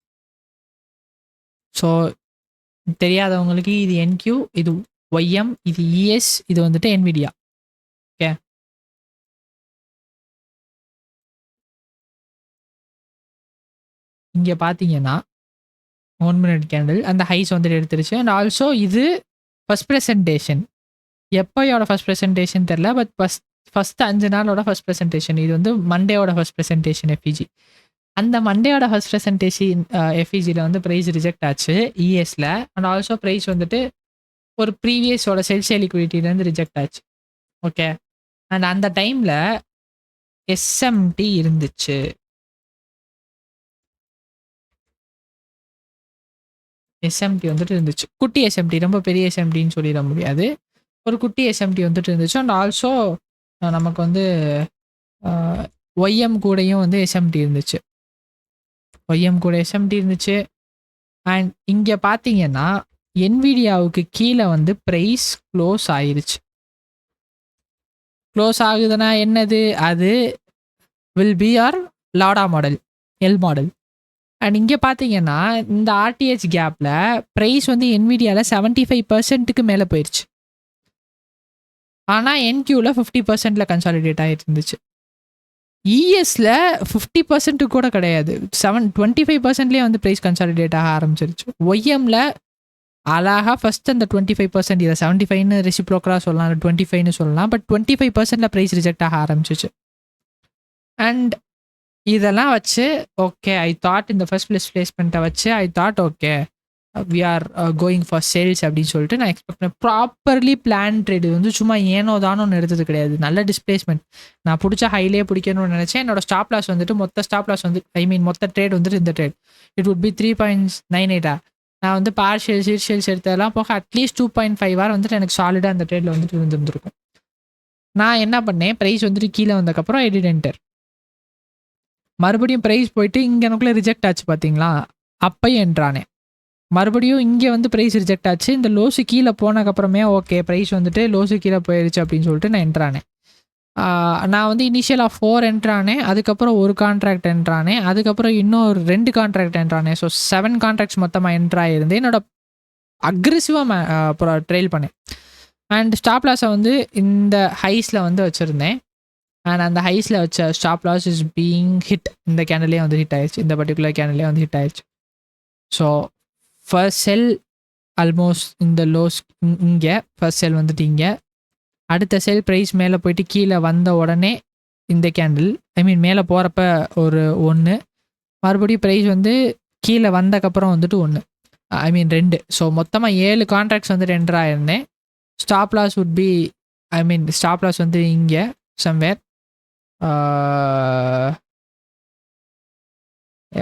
ஸோ தெரியாதவங்களுக்கு இது என்கியூ, இது ஒய்எம், இது இஎஸ், இது வந்துட்டு என்விடியா. ஓகே, இங்கே பார்த்தீங்கன்னா 1 minute கேண்டில் அந்த ஹைஸ் வந்துட்டு எடுத்துருச்சு. அண்ட் ஆல்சோ இது ஃபர்ஸ்ட் ப்ரெசன்டேஷன். எப்போயோட ஃபர்ஸ்ட் ப்ரெசன்டேஷன் தெரில, பட் ஃபஸ்ட்டு 5 நாளோட ஃபர்ஸ்ட் ப்ரெசன்டேஷன். இது வந்து மண்டேயோட ஃபர்ஸ்ட் ப்ரெசன்டேஷன் எஃப்இஜி. அந்த மண்டேயோட ஃபர்ஸ்ட் ப்ரெசன்டேஷன் எஃப்இஜியில் வந்து ப்ரைஸ் ரிஜெக்ட் ஆச்சு இஎஸில். அண்ட் ஆல்சோ ப்ரைஸ் வந்துட்டு ஒரு ப்ரீவியஸோட செல்சியல் லிக்விடிட்டிலேருந்து ரிஜெக்ட் ஆச்சு. ஓகே, அண்ட் அந்த டைமில் எஸ்எம்டி இருந்துச்சு. எஸ்எம்டி வந்துட்டு இருந்துச்சு, குட்டி எஸ்எம்டி, ரொம்ப பெரிய எஸ்எம்டின்னு சொல்லிட முடியாது. ஒரு குட்டி எஸ்எம்டி வந்துட்டு இருந்துச்சு. அண்ட் ஆல்சோ நமக்கு வந்து ஒய்எம் கூடயும் வந்து எஸ்எம்டி இருந்துச்சு. ஒய்எம் கூட எஸ்எம்டி இருந்துச்சு. அண்ட் இங்கே பார்த்தீங்கன்னா என்விடியாவுக்கு கீழே வந்து ப்ரைஸ் க்ளோஸ் ஆயிருச்சு. க்ளோஸ் ஆகுதுன்னா என்னது, அது வில் பி ஆர் லாடா மாடல், எல் மாடல். அண்ட் இங்கே பார்த்தீங்கன்னா இந்த ஆர்டிஹெச் கேப்பில் ப்ரைஸ் வந்து என்விடியாவில் 75%க்கு மேலே போயிடுச்சு. ஆனால் என்கியூவில் 50%ல் கன்சாலிடேட் ஆகிட்டு இருந்துச்சு. இஎஸ்ல 50% கூட கிடையாது, 25%லேயே வந்து ப்ரைஸ் கன்சாலிடேட் ஆக ஆரம்பிச்சிருச்சு. ஒய்எம்ல அழகாக ஃபஸ்ட் அந்த 25%, இதை 75ன்னு ரெசிப்ரோக்கலாக சொல்லலாம், 25ன்னு சொல்லலாம். பட் 25%ல் ப்ரைஸ் ரிஜெக்ட் ஆக ஆரம்பிச்சிச்சு. அண்ட் இதெல்லாம் வச்சு ஓகே, ஐ தாட் இந்த ஃபர்ஸ்ட் பிளேஸ்மெண்ட்டை வச்சு I thought okay we are going for sales அப்படின்னு சொல்லிட்டு நான் எக்ஸ்பெக்ட் பண்ணேன். ப்ராப்பர்லி பிளான் ட்ரேடு வந்து சும்மா ஏனோ தானோ எடுத்தது கிடையாது. நல்ல டிஸ்பிளேஸ்மெண்ட், நான் பிடிச்ச ஹைலே பிடிக்கணும்னு நினச்சேன். என்னோட ஸ்டாப் லாஸ் வந்துட்டு மொத்த ட்ரேட் வந்துட்டு இந்த ட்ரேட் இட் வுட் பி 3.98. நான் வந்து பார்ஷியல்ஸ் எடுத்ததெல்லாம் போக அட்லீஸ்ட் 2.5 வந்துட்டு எனக்கு சாலிடாக அந்த ட்ரேடில் வந்துட்டு இருந்திருக்கும். நான் என்ன பண்ணேன், ப்ரைஸ் வந்துட்டு கீழே வந்ததுக்கப்புறம் எடிட் என்டர், மறுபடியும் ப்ரைஸ் போயிட்டு இங்கே எனக்குள்ளே ரிஜெக்ட் ஆச்சு பார்த்தீங்களா, அப்பையும் என்ட்ரானே. மறுபடியும் இங்கே வந்து ப்ரைஸ் ரிஜெக்ட் ஆச்சு. இந்த லோஸு கீழே போனதுக்கப்புறமே ஓகே ப்ரைஸ் வந்துட்டு லோஸு கீழே போயிடுச்சு அப்படின்னு சொல்லிட்டு நான் என்ட்ரானேன். நான் வந்து இனிஷியலாக 4 என்ட்ரானேன், அதுக்கப்புறம் ஒரு கான்ட்ராக்ட் என்ட்ரானேன், அதுக்கப்புறம் இன்னொரு 2 கான்ட்ராக்ட் என்ட்ரானேன். ஸோ 7 கான்ட்ராக்ட்ஸ் மொத்தமாக என்ட்ராயிருந்து என்னோட அக்ரெசிவாக அப்புறம் ட்ரெயில் பண்ணேன். அண்ட் ஸ்டாப் லாஸை வந்து இந்த ஹைஸில் வந்து வச்சுருந்தேன். அண்ட் அந்த ஹைஸில் வச்ச stop loss is being hit. இந்த கேண்டலே வந்து ஹிட் ஆயிடுச்சு, இந்த பர்டிகுலர் கேண்டலே வந்து ஹிட் ஆயிடுச்சு. ஸோ ஃபர்ஸ்ட் செல் ஆல்மோஸ்ட் இந்த லோஸ் இங்கே, ஃபர்ஸ்ட் செல் வந்துட்டு இங்கே, அடுத்த செல் ப்ரைஸ் மேலே போயிட்டு கீழே வந்த உடனே இந்த கேண்டில், மேலே போகிறப்ப ஒரு 1, மறுபடியும் ப்ரைஸ் வந்து கீழே வந்தக்கப்புறம் வந்துட்டு 1, 2. ஸோ மொத்தமாக 7 கான்ட்ராக்ட்ஸ் வந்து என்டர் ஆயிருந்தேன். Stop loss would be stop loss வந்து இங்கே சம்வேர்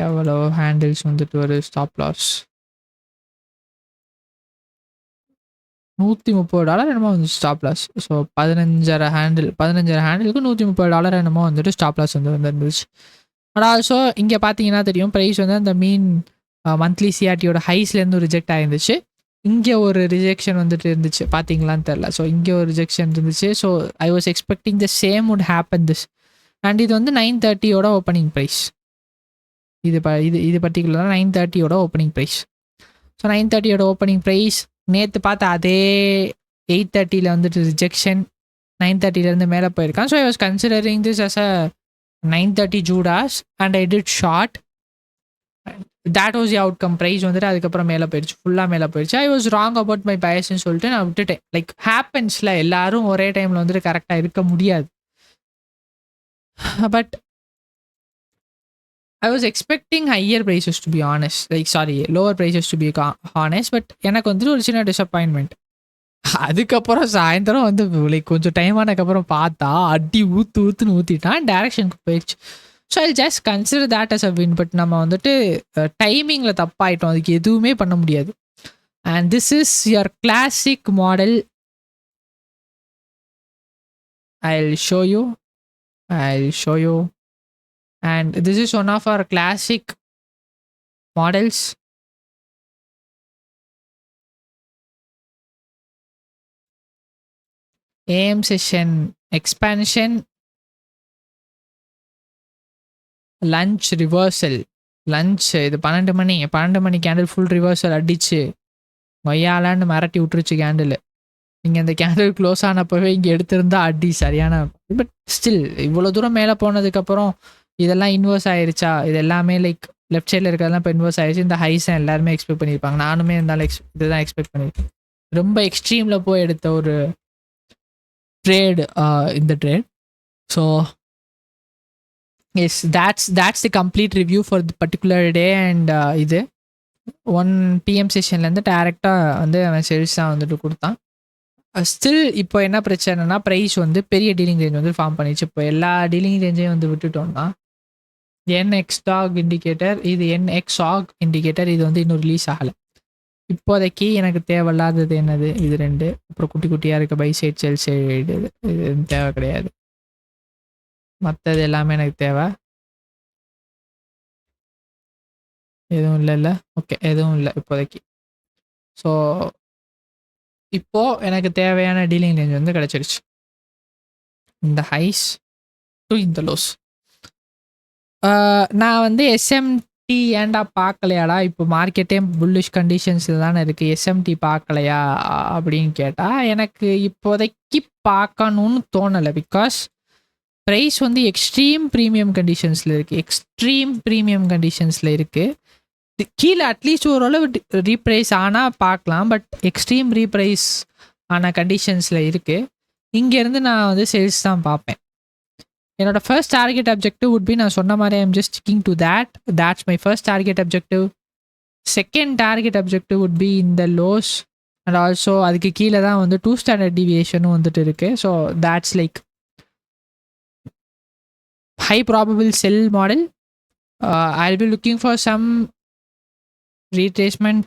எவ்வளோ ஹேண்டில்ஸ் வந்துட்டு ஒரு ஸ்டாப் லாஸ் $130 என்னமோ வந்து ஸ்டாப் லாஸ். ஸோ 15.5 ஹேண்டிலுக்கு $130 என்னமோ வந்துட்டு ஸ்டாப் லாஸ் வந்து வந்துருந்துச்சு. பட் ஆல்சோ இங்கே பார்த்தீங்கன்னா தெரியும் ப்ரைஸ் வந்து அந்த மீன் மந்த்லி சிஆர்டியோட ஹைஸ்லேருந்து ரிஜெக்ட் ஆகிருந்துச்சு. இங்கே ஒரு ரிஜெக்ஷன் வந்துட்டு இருந்துச்சு, பார்த்தீங்களான்னு தெரில. ஸோ இங்கே ஒரு ரிஜெக்ஷன் இருந்துச்சு. So I was expecting the same would happen this. And இது வந்து 930 ஓப்பனிங் ப்ரைஸ். இது பர்டிகுலராக 930 ஓப்பனிங் ப்ரைஸ். ஸோ 930 ஓப்பனிங் ப்ரைஸ் நேற்று பார்த்த அதே 830 வந்துட்டு ரிஜெக்ஷன், 930 மேலே போயிருக்கான். So I was considering this as a 930 Judas and I did short. That was the outcome. Price வந்துட்டு அதுக்கப்புறம் மேலே போயிடுச்சு, ஃபுல்லாக மேலே போயிடுச்சு. I was wrong about my பயஸ்ன்னு சொல்லிட்டு நான் விட்டுட்டேன். லைக் ஹேப்பன்ஸில் எல்லாரும் ஒரே டைமில் வந்துட்டு கரெக்டாக இருக்க முடியாது. But I was expecting higher prices to be honest. Lower prices to be honest. But எனக்கு வந்துட்டு ஒரு சின்ன டிசப்பாயின்மெண்ட். அதுக்கப்புறம் சாயந்தரம் வந்து லைக் கொஞ்சம் டைம் ஆனதுக்கப்புறம் பார்த்தா அடி ஊற்றுன்னு ஊற்றிட்டான், டேரக்ஷனுக்கு போயிடுச்சு. So I just consider that as a win. But நம்ம வந்துட்டு டைமிங்கில் தப்பாயிட்டோம், அதுக்கு எதுவுமே பண்ண முடியாது. And this is your classic model. I'll show you. And this is one of our classic models. AM session expansion, lunch reversal. Lunch இது 12 மணி candle full reversal அடிச்சு வையாலான்னு மிரட்டி விட்டுருச்சு கேண்டில். நீங்கள் இந்த கேண்டில் க்ளோஸ் ஆனப்பவே இங்கே எடுத்திருந்தா அடி சரியான. பட் ஸ்டில் இவ்வளோ தூரம் மேலே போனதுக்கப்புறம் இதெல்லாம் இன்வெர்ஸ் ஆயிருச்சா, இது எல்லாமே லைக் லெஃப்ட் சைடில் இருக்கிறதெல்லாம் இப்போ இன்வெர்ஸ் ஆயிடுச்சு. இந்த ஹைஸை எல்லாருமே எக்ஸ்பெக்ட் பண்ணியிருப்பாங்க, நானுமே இருந்தாலும் இதுதான் எக்ஸ்பெக்ட் பண்ணியிருப்பேன். ரொம்ப எக்ஸ்ட்ரீமில் போய் எடுத்த ஒரு ட்ரேடு இந்த trade. So yes, that's the complete review for the particular day. And இது 1 PM செஷன்லேருந்து டேரெக்டாக வந்து அவன் சேல்ஸ் தான் வந்துட்டு கொடுத்தான். ஸ்டில் இப்போ என்ன பிரச்சனைனா ப்ரைஸ் வந்து பெரிய டீலிங் ரேஞ்ச் வந்து ஃபார்ம் பண்ணிச்சு. இப்போ எல்லா டீலிங் ரேஞ்சையும் வந்து விட்டுட்டோம்னா NX டாக் இண்டிகேட்டர், இது NX ஆக் இண்டிகேட்டர், இது வந்து இன்னும் ரிலீஸ் ஆகலை. இப்போதைக்கு எனக்கு தேவையில்லாதது என்னது இது 2, அப்புறம் குட்டி குட்டியாக இருக்க பை சைட் செல் சைடு இது தேவை கிடையாது. மற்றது எல்லாமே எனக்கு தேவை. எதுவும் இல்லைல்ல, ஓகே எதுவும் இல்லை இப்போதைக்கு. ஸோ இப்போது எனக்கு தேவையான டீலிங் ரேஞ்ச் வந்து கிடச்சிருச்சு. இந்த ஹைஸ் டு இந்த லோஸ். நான் வந்து எஸ்எம்டி ஏன்டா பார்க்கலையாடா, இப்போ மார்க்கெட்டே புல்லிஷ் கண்டிஷன்ஸில் தானே இருக்குது, எஸ்எம்டி பார்க்கலையா அப்படின்னு கேட்டால் எனக்கு இப்போதைக்கு பார்க்கணுன்னு தோணலை. பிகாஸ் ப்ரைஸ் வந்து எக்ஸ்ட்ரீம் ப்ரீமியம் கண்டிஷன்ஸில் இருக்குது. கீழே அட்லீஸ்ட் ஓரளவு ரீப்ரைஸ் ஆனால் பார்க்கலாம், பட் எக்ஸ்ட்ரீம் ரீப்ரைஸ் ஆன கண்டிஷன்ஸில் இருக்குது. இங்கேருந்து நான் வந்து சேல்ஸ் தான் பார்ப்பேன். என்னோட first target objective would be, நான் சொன்ன மாதிரி I'm just sticking to that's my first target objective. Second target objective would be இந்த லோஸ் அண்ட் ஆல்சோ அதுக்கு கீழே தான் வந்து 2 ஸ்டாண்டர்ட் டிவியேஷனும் வந்துட்டு இருக்குது. So that's like high probable sell model. I'll be looking for some retracement.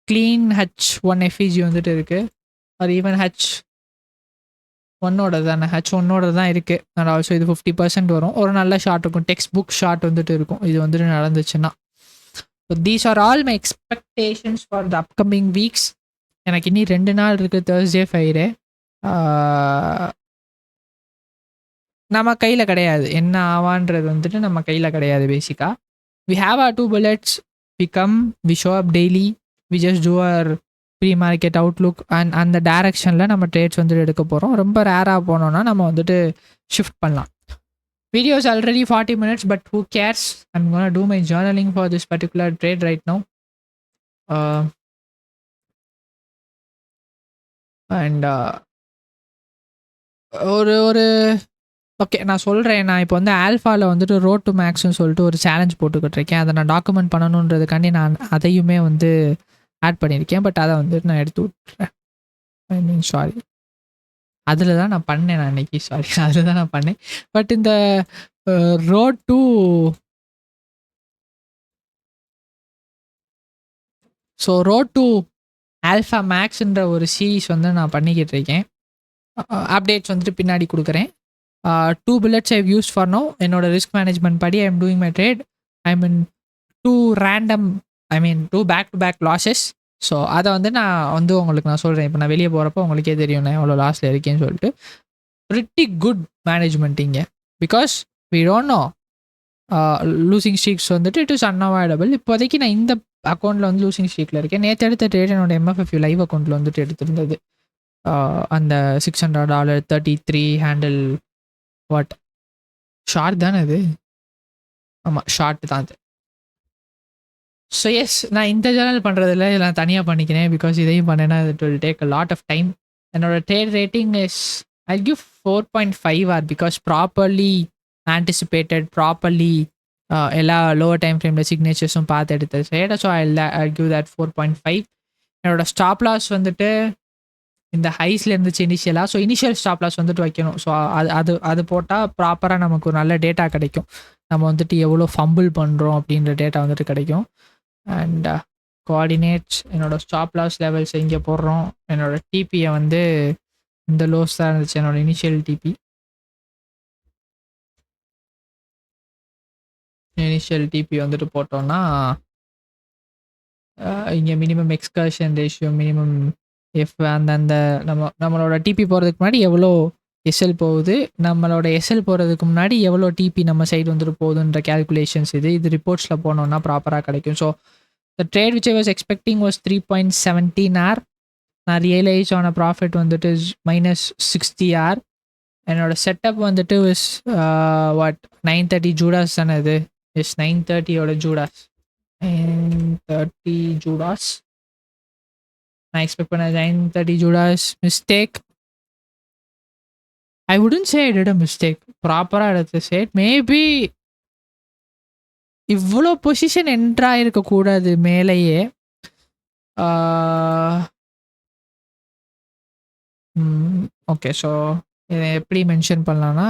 clean H1 FEG வந்துட்டு இருக்கு, or even H1 தான் இருக்குது. அண்ட் ஆல்சோ இது 50% வரும், ஒரு நல்ல ஷார்ட் இருக்கும், டெக்ஸ்ட் புக் ஷார்ட் வந்துட்டு இருக்கும் இது வந்துட்டு நடந்துச்சுன்னா. So these are all my expectations for the upcoming weeks. எனக்கு இன்னி 2 நாள் இருக்குது, Thursday Friday. நம்ம கையில் கிடையாது, என்ன ஆவான்றது வந்துட்டு நம்ம கையில் கிடையாது. பேசிக்காக we have our 2 bullets, we show up daily, we just do our pre-market outlook and அந்த டைரக்ஷனில் நம்ம ட்ரேட்ஸ் வந்துட்டு எடுக்க போகிறோம். ரொம்ப ரேராக போனோன்னா நம்ம வந்துட்டு ஷிஃப்ட் பண்ணலாம். Videos already 40 minutes, but who cares, I'm gonna do my journaling for this particular trade right now. And ஒரு ஓகே நான் சொல்கிறேன். நான் இப்போ வந்து ஆல்ஃபாவில் வந்துட்டு ரோட் டு மேக்ஸ்னு சொல்லிட்டு ஒரு சேலஞ்ச் போட்டுக்கிட்டு இருக்கேன். அதை நான் டாக்குமெண்ட் பண்ணணுன்றதுக்காண்டி நான் அதையுமே வந்து ஆட் பண்ணியிருக்கேன். பட் அதை வந்துட்டு நான் எடுத்து விட்டுறேன். ஐ மீன் சாரி, அதில் தான் நான் பண்ணேன். நான் அன்றைக்கி அதில் தான் நான் பண்ணேன். பட் இந்த ரோட் டு ஆல்ஃபா மேக்ஸ்ன்ற ஒரு சீரீஸ் வந்து நான் பண்ணிக்கிட்டு இருக்கேன். அப்டேட்ஸ் வந்துட்டு பின்னாடி கொடுக்குறேன். 2 bullets I've used for now. என்னோட ரிஸ்க் மேனேஜ்மெண்ட் படி I am doing my trade. I mean 2 back losses. So அதை வந்து நான் வந்து உங்களுக்கு நான் சொல்கிறேன். இப்போ நான் வெளியே போகிறப்போ உங்களுக்கே தெரியும் நான் எவ்வளோ லாஸில் இருக்கேன்னு சொல்லிட்டு. ப்ரிட்டி குட் மேனேஜ்மெண்ட் இங்கே, because we don't know losing streaks வந்துட்டு இட் இஸ் அன்அவாய்டபிள். இப்போதைக்கு நான் இந்த அக்கௌண்ட்டில் வந்து லூசிங் ஸ்ட்ரீக்கில் இருக்கேன். நேற்று எடுத்த ட்ரேட் என்னோட MFFU லைவ் அக்கௌண்ட்டில் வந்துட்டு எடுத்திருந்தது. அந்த $600 33 ஹேண்டில் வாட் ஷார்ட் தானே அது? ஆமாம் ஷார்ட் தான் அது. ஸோ எஸ், நான் இந்த ஜேர்னல் பண்ணுறதில்ல, நான் தனியாக பண்ணிக்கிறேன். பிகாஸ் இதையும் பண்ணேன்னா it will take a lot of time. என்னோட trade rating is I give 4.5 or because properly anticipated, properly எல்லா லோவர் டைம் ஃப்ரேமில் சிக்னேச்சர்ஸும் பார்த்து எடுத்த trade. So I give that 4.5. என்னோட ஸ்டாப் லாஸ் வந்துட்டு இந்த ஹைஸில் இருந்துச்சு இனிஷியலாக. ஸோ இனிஷியல் ஸ்டாப் லாஸ் வந்துட்டு வைக்கணும். ஸோ அது போட்டால் ப்ராப்பராக நமக்கு ஒரு நல்ல டேட்டா கிடைக்கும். நம்ம வந்துட்டு எவ்வளோ ஃபம்பிள் பண்ணுறோம் அப்படின்ற டேட்டா வந்துட்டு கிடைக்கும். அண்ட் கோஆர்டினேட்ஸ், என்னோடய ஸ்டாப் லாஸ் லெவல்ஸ் இங்கே போடுறோம். என்னோடய டிபியை வந்து இந்த லோஸ் தான் இருந்துச்சு, என்னோடய இனிஷியல் டிபி வந்துட்டு போட்டோன்னா இங்கே minimum excursion ratio, minimum F அந்த நம்மளோட டிபி போகிறதுக்கு முன்னாடி எவ்வளோ எஸ்எல் போகுது, நம்மளோட எஸ்எல் போகிறதுக்கு முன்னாடி எவ்வளோ டிபி நம்ம சைடு வந்துட்டு போகுதுன்ற கேல்குலேஷன்ஸ் இது ரிப்போர்ட்ஸில் போனோன்னா ப்ராப்பராக கிடைக்கும். So the trade which I was expecting was 3.17 hour. நான் ரியலைஸ் ஆன ப்ராஃபிட் வந்துட்டு -60 hour. என்னோட செட்டப் வந்துட்டு இஸ் வாட் 930 ஜூடாஸ் தானே இது? Yes 930 Judas. 930 ஜூடாஸ் நான் எக்ஸ்பெக்ட் பண்ண 930 Judas mistake. I wouldn't say I did a mistake, ப்ராப்பராக எடுத்து சேட். மேபி இவ்வளோ பொசிஷன் என்ட்ராக இருக்கக்கூடாது மேலேயே. ஓகே, ஸோ இதை எப்படி மென்ஷன் பண்ணலான்னா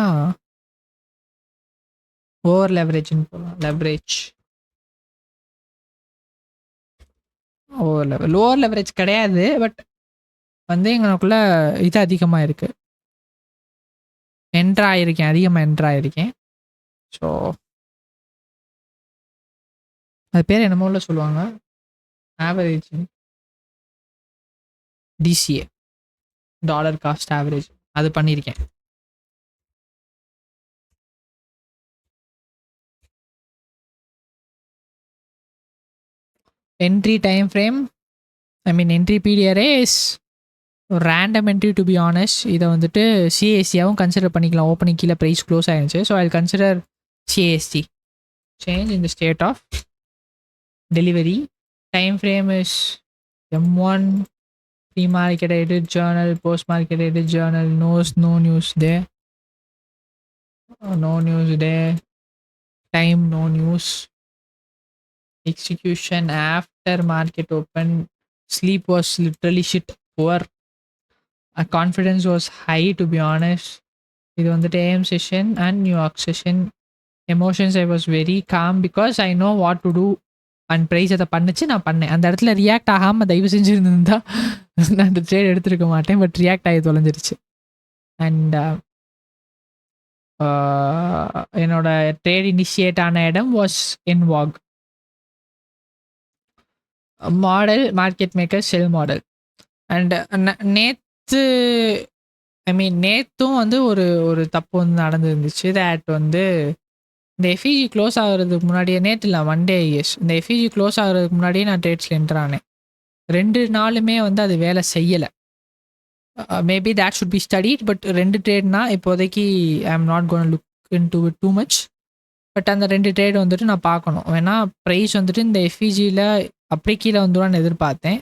ஓவர் லெவரேஜ்னு போகலாம். லெவரேஜ் லோவர் லெவரேஜ் கிடையாது. பட் வந்து எங்களுக்குள்ள இது அதிகமாக இருக்குது. என்ட்ரு ஆகியிருக்கேன், அதிகமாக என்ட்ரு ஆகியிருக்கேன். ஸோ அது பேர் என்னமோல சொல்லுவாங்க, average DCA, dollar cost average, அது பண்ணியிருக்கேன். Entry time frame, I mean entry பீரியடே is random entry to be honest. இதை வந்துட்டு சிஏசியாகவும் கன்சிடர் பண்ணிக்கலாம். ஓப்பனிங் கீழே ப்ரைஸ் க்ளோஸ் ஆயிருந்துச்சு. So I consider CAST change in the state of delivery. Time frame is M1 pre-market edit journal, post-market edit journal, no news there. No news there. Time, no news. Execution after market open. Sleep was literally shit poor. Confidence was high, to be honest. இது வந்துட்டு AM session and New York session. Emotions, I was very calm because I know what to do. And price அதை பண்ணுச்சு, நான் பண்ணேன். அந்த இடத்துல react ஆகாமல் தயவு செஞ்சு இருந்திருந்தா நான் அந்த ட்ரேட் எடுத்துருக்க மாட்டேன். பட் ரியாக்ட் ஆகி தொலைஞ்சிருச்சு. அண்ட் என்னோட ட்ரேட் இனிஷியேட் ஆன இடம் வாஸ் என்வாக் model, market maker, sell model. And நேற்று நேற்றும் வந்து ஒரு தப்பு வந்து நடந்துருந்துச்சு. தேட் வந்து இந்த எஃபிஜி க்ளோஸ் ஆகிறதுக்கு முன்னாடியே, நேற்று இல்லை மண்டே, எஸ், இந்த எஃபிஜி க்ளோஸ் ஆகிறதுக்கு முன்னாடியே நான் ட்ரேட்ஸில் என்டர் ஆனேன். 2 நாளுமே வந்து அது வேலை செய்யலை. Maybe that should be studied. But 2 ட்ரேட்னா இப்போதைக்கு I am not cone look in to it too much. But அந்த 2 ட்ரேட் வந்துட்டு நான் பார்க்கணும். ஏன்னா ப்ரைஸ் வந்துட்டு இந்த எஃபிஜியில் அப்படியே கீழே வந்துடும்னு எதிர்பார்த்தேன்.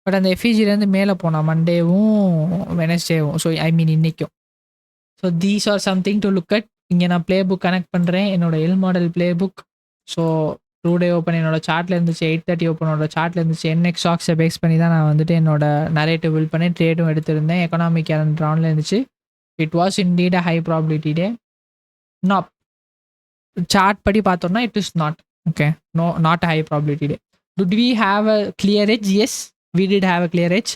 பட் அந்த எஃபிஜிலேருந்து மேலே போனால் மண்டேவும் வெனஸ்டேவும், ஸோ ஐ மீன் இன்றைக்கும். So these or something to look at. இங்கே நான் ப்ளே புக் கனெக்ட் பண்ணுறேன், என்னோட L model play book. So 2 டே ஓப்பன் என்னோட சார்ட்டில் இருந்துச்சு, 8:30 ஓப்பனோட சார்ட்டில் இருந்துச்சு. என்எக்ஸ் ஸ்டாக்ஸை பேஸ் பண்ணி தான் நான் வந்துட்டு என்னோட நரேட்டிவ் பில்ட் பண்ணி ட்ரேடும் எடுத்திருந்தேன். எக்கனாமிக் கேலண்டர் ஆனில் இருந்துச்சு. It was indeed a high probability day. Not chart படி பார்த்தோம்னா it is not okay, not a high probability day. Did we have a clear edge? Yes, we did have a clear edge.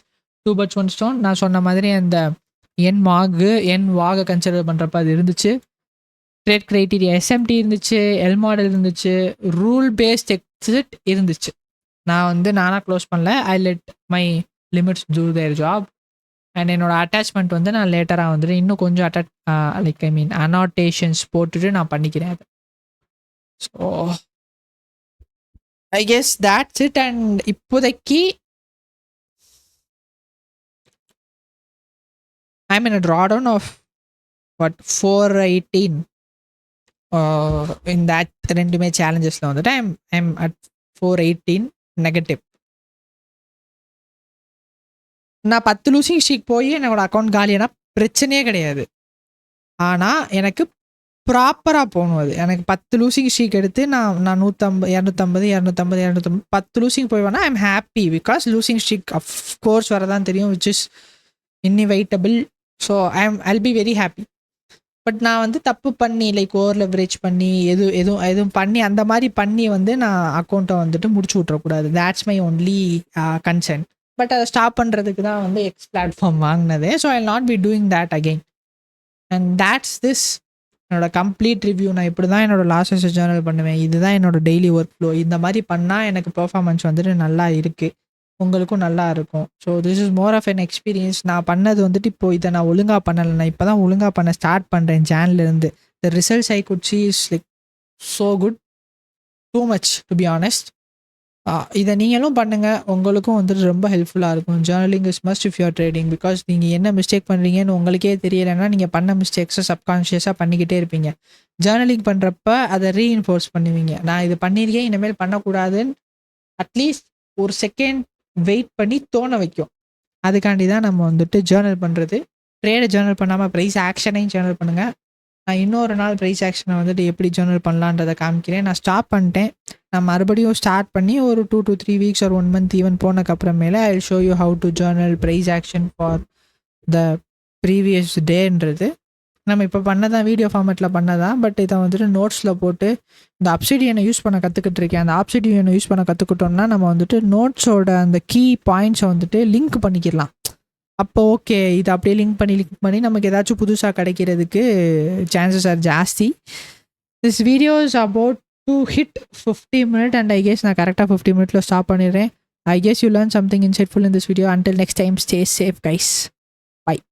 2 birds 1 stone. நான் சொன்ன மாதிரி அந்த என் வாகை consider பண்ணுறப்ப அது இருந்துச்சு. ட்ரேட் க்ரைட்டீரியா எஸ்எம்டி இருந்துச்சு, எல் மாடல் இருந்துச்சு, ரூல் பேஸ்ட் எக்ஸிட் இருந்துச்சு. நான் வந்து நானாக க்ளோஸ் பண்ணல. I let my limits do their job. And என்னோட அட்டாச்மெண்ட் வந்து நான் லேட்டராக வந்துட்டு இன்னும் கொஞ்சம் லைக் அனாட்டேஷன்ஸ் போட்டுட்டு நான் பண்ணிக்கிறேன் அது. So I guess that's it. And இப்போதைக்கு I mean draw down of 418 in that 2 challengesல வந்துட்டு I'm at 418 நெகட்டிவ். நான் 10 லூசிங் ஸ்ட்ரீக் போய் என்னோட அக்கௌண்ட் காலியானா பிரச்சனையே கிடையாது. ஆனால் எனக்கு ப்ராப்பராக போகணும். அது எனக்கு 10 லூசிங் ஸ்ட்ரீக் எடுத்து நான் 150 250 10 லூசிங் போய்வேனா I am happy. Because losing streak of course வரதான் தெரியும், which is inevitable. So I'll be very happy. But நான் வந்து தப்பு பண்ணி லைக் ஓவர் லெவரேஜ் பண்ணி எதுவும் பண்ணி அந்த மாதிரி பண்ணி வந்து நான் அக்கௌண்ட்டை வந்துட்டு முடிச்சு விட்றக்கூடாது. That's my only concern. But அதை ஸ்டாப் பண்ணுறதுக்கு தான் வந்து எக்ஸ் பிளாட்ஃபார்ம் வாங்கினது. So I not be doing that again. And that's this என்னோட கம்ப்ளீட் ரிவ்யூ. நான் இப்படி தான் என்னோட லாஸஸ் ஜேர்னல் பண்ணுவேன். இதுதான் என்னோட டெய்லி ஒர்க் ஃப்ளோ. இந்த மாதிரி பண்ணால் எனக்கு பெர்ஃபார்மன்ஸ் வந்துட்டு நல்லா இருக்குது, உங்களுக்கும் நல்லா இருக்கும். So this is more of என் எக்ஸ்பீரியன்ஸ். நான் பண்ணது வந்துட்டு இப்போ இதை நான் ஒழுங்காக பண்ணலை. நான் இப்போ தான் ஒழுங்காக பண்ண ஸ்டார்ட் பண்ணுறேன் ஜான்லேருந்து. The results I could see is like so good, too much to be honest. இதை நீங்களும் பண்ணுங்கள், உங்களுக்கும் வந்துட்டு ரொம்ப ஹெல்ப்ஃபுல்லாக இருக்கும். Journaling is must if your trading. Because நீங்கள் என்ன மிஸ்டேக் பண்ணுறீங்கன்னு உங்களுக்கே தெரியலைன்னா நீங்கள் பண்ண மிஸ்டேக்ஸை சப்கான்ஷியஸாக பண்ணிக்கிட்டே இருப்பீங்க. ஜேர்னலிங் பண்ணுறப்ப அதை ரீஇன்ஃபோர்ஸ் பண்ணுவீங்க. நான் இது பண்ணியிருக்கேன், இனிமேல் பண்ணக்கூடாதுன்னு அட்லீஸ்ட் ஒரு செகண்ட் வெயிட் பண்ணி தோண வைக்கும். அதுக்காண்டி தான் நம்ம வந்துட்டு ஜேர்னல் பண்ணுறது. ட்ரேடை ஜேர்னல் பண்ணாமல் ப்ரைஸ் ஆக்ஷனையும் ஜேர்னல் பண்ணுங்கள். நான் இன்னொரு நாள் ப்ரைஸ் ஆக்ஷனை வந்துட்டு எப்படி ஜேர்னல் பண்ணலான்றதை காமிக்கிறேன். நான் ஸ்டாப் பண்ணிட்டேன். நான் மறுபடியும் ஸ்டார்ட் பண்ணி ஒரு 2 to 3 weeks or 1 month even போனதுக்கப்புறமேலே I show you how to journal price action for the previous டேன்றது. நம்ம இப்போ பண்ணதான் வீடியோ ஃபார்மேட்டில் பண்ணதான். பட் இதை வந்துட்டு நோட்ஸில் போட்டு இந்த அப்சிடியனை யூஸ் பண்ண கற்றுக்கிட்டு இருக்கேன். அந்த அப்சிடியனை யூஸ் பண்ண கற்றுக்கிட்டோம்னா நம்ம வந்துட்டு நோட்ஸோட அந்த கீ பாயிண்ட்ஸை வந்துட்டு லிங்க் பண்ணிக்கிடலாம். அப்போ ஓகே, இது அப்படியே லிங்க் பண்ணி நமக்கு ஏதாச்சும் புதுசாக கிடைக்கிறதுக்கு சான்சஸ் ஆர் ஜாஸ்தி. This video is about to hit 50 minutes and I guess நான் கரெக்டாக 50 minutes ஸ்டாப் பண்ணிடுறேன். I guess you learned something insightful in this video. Until next time, stay safe, guys. Bye.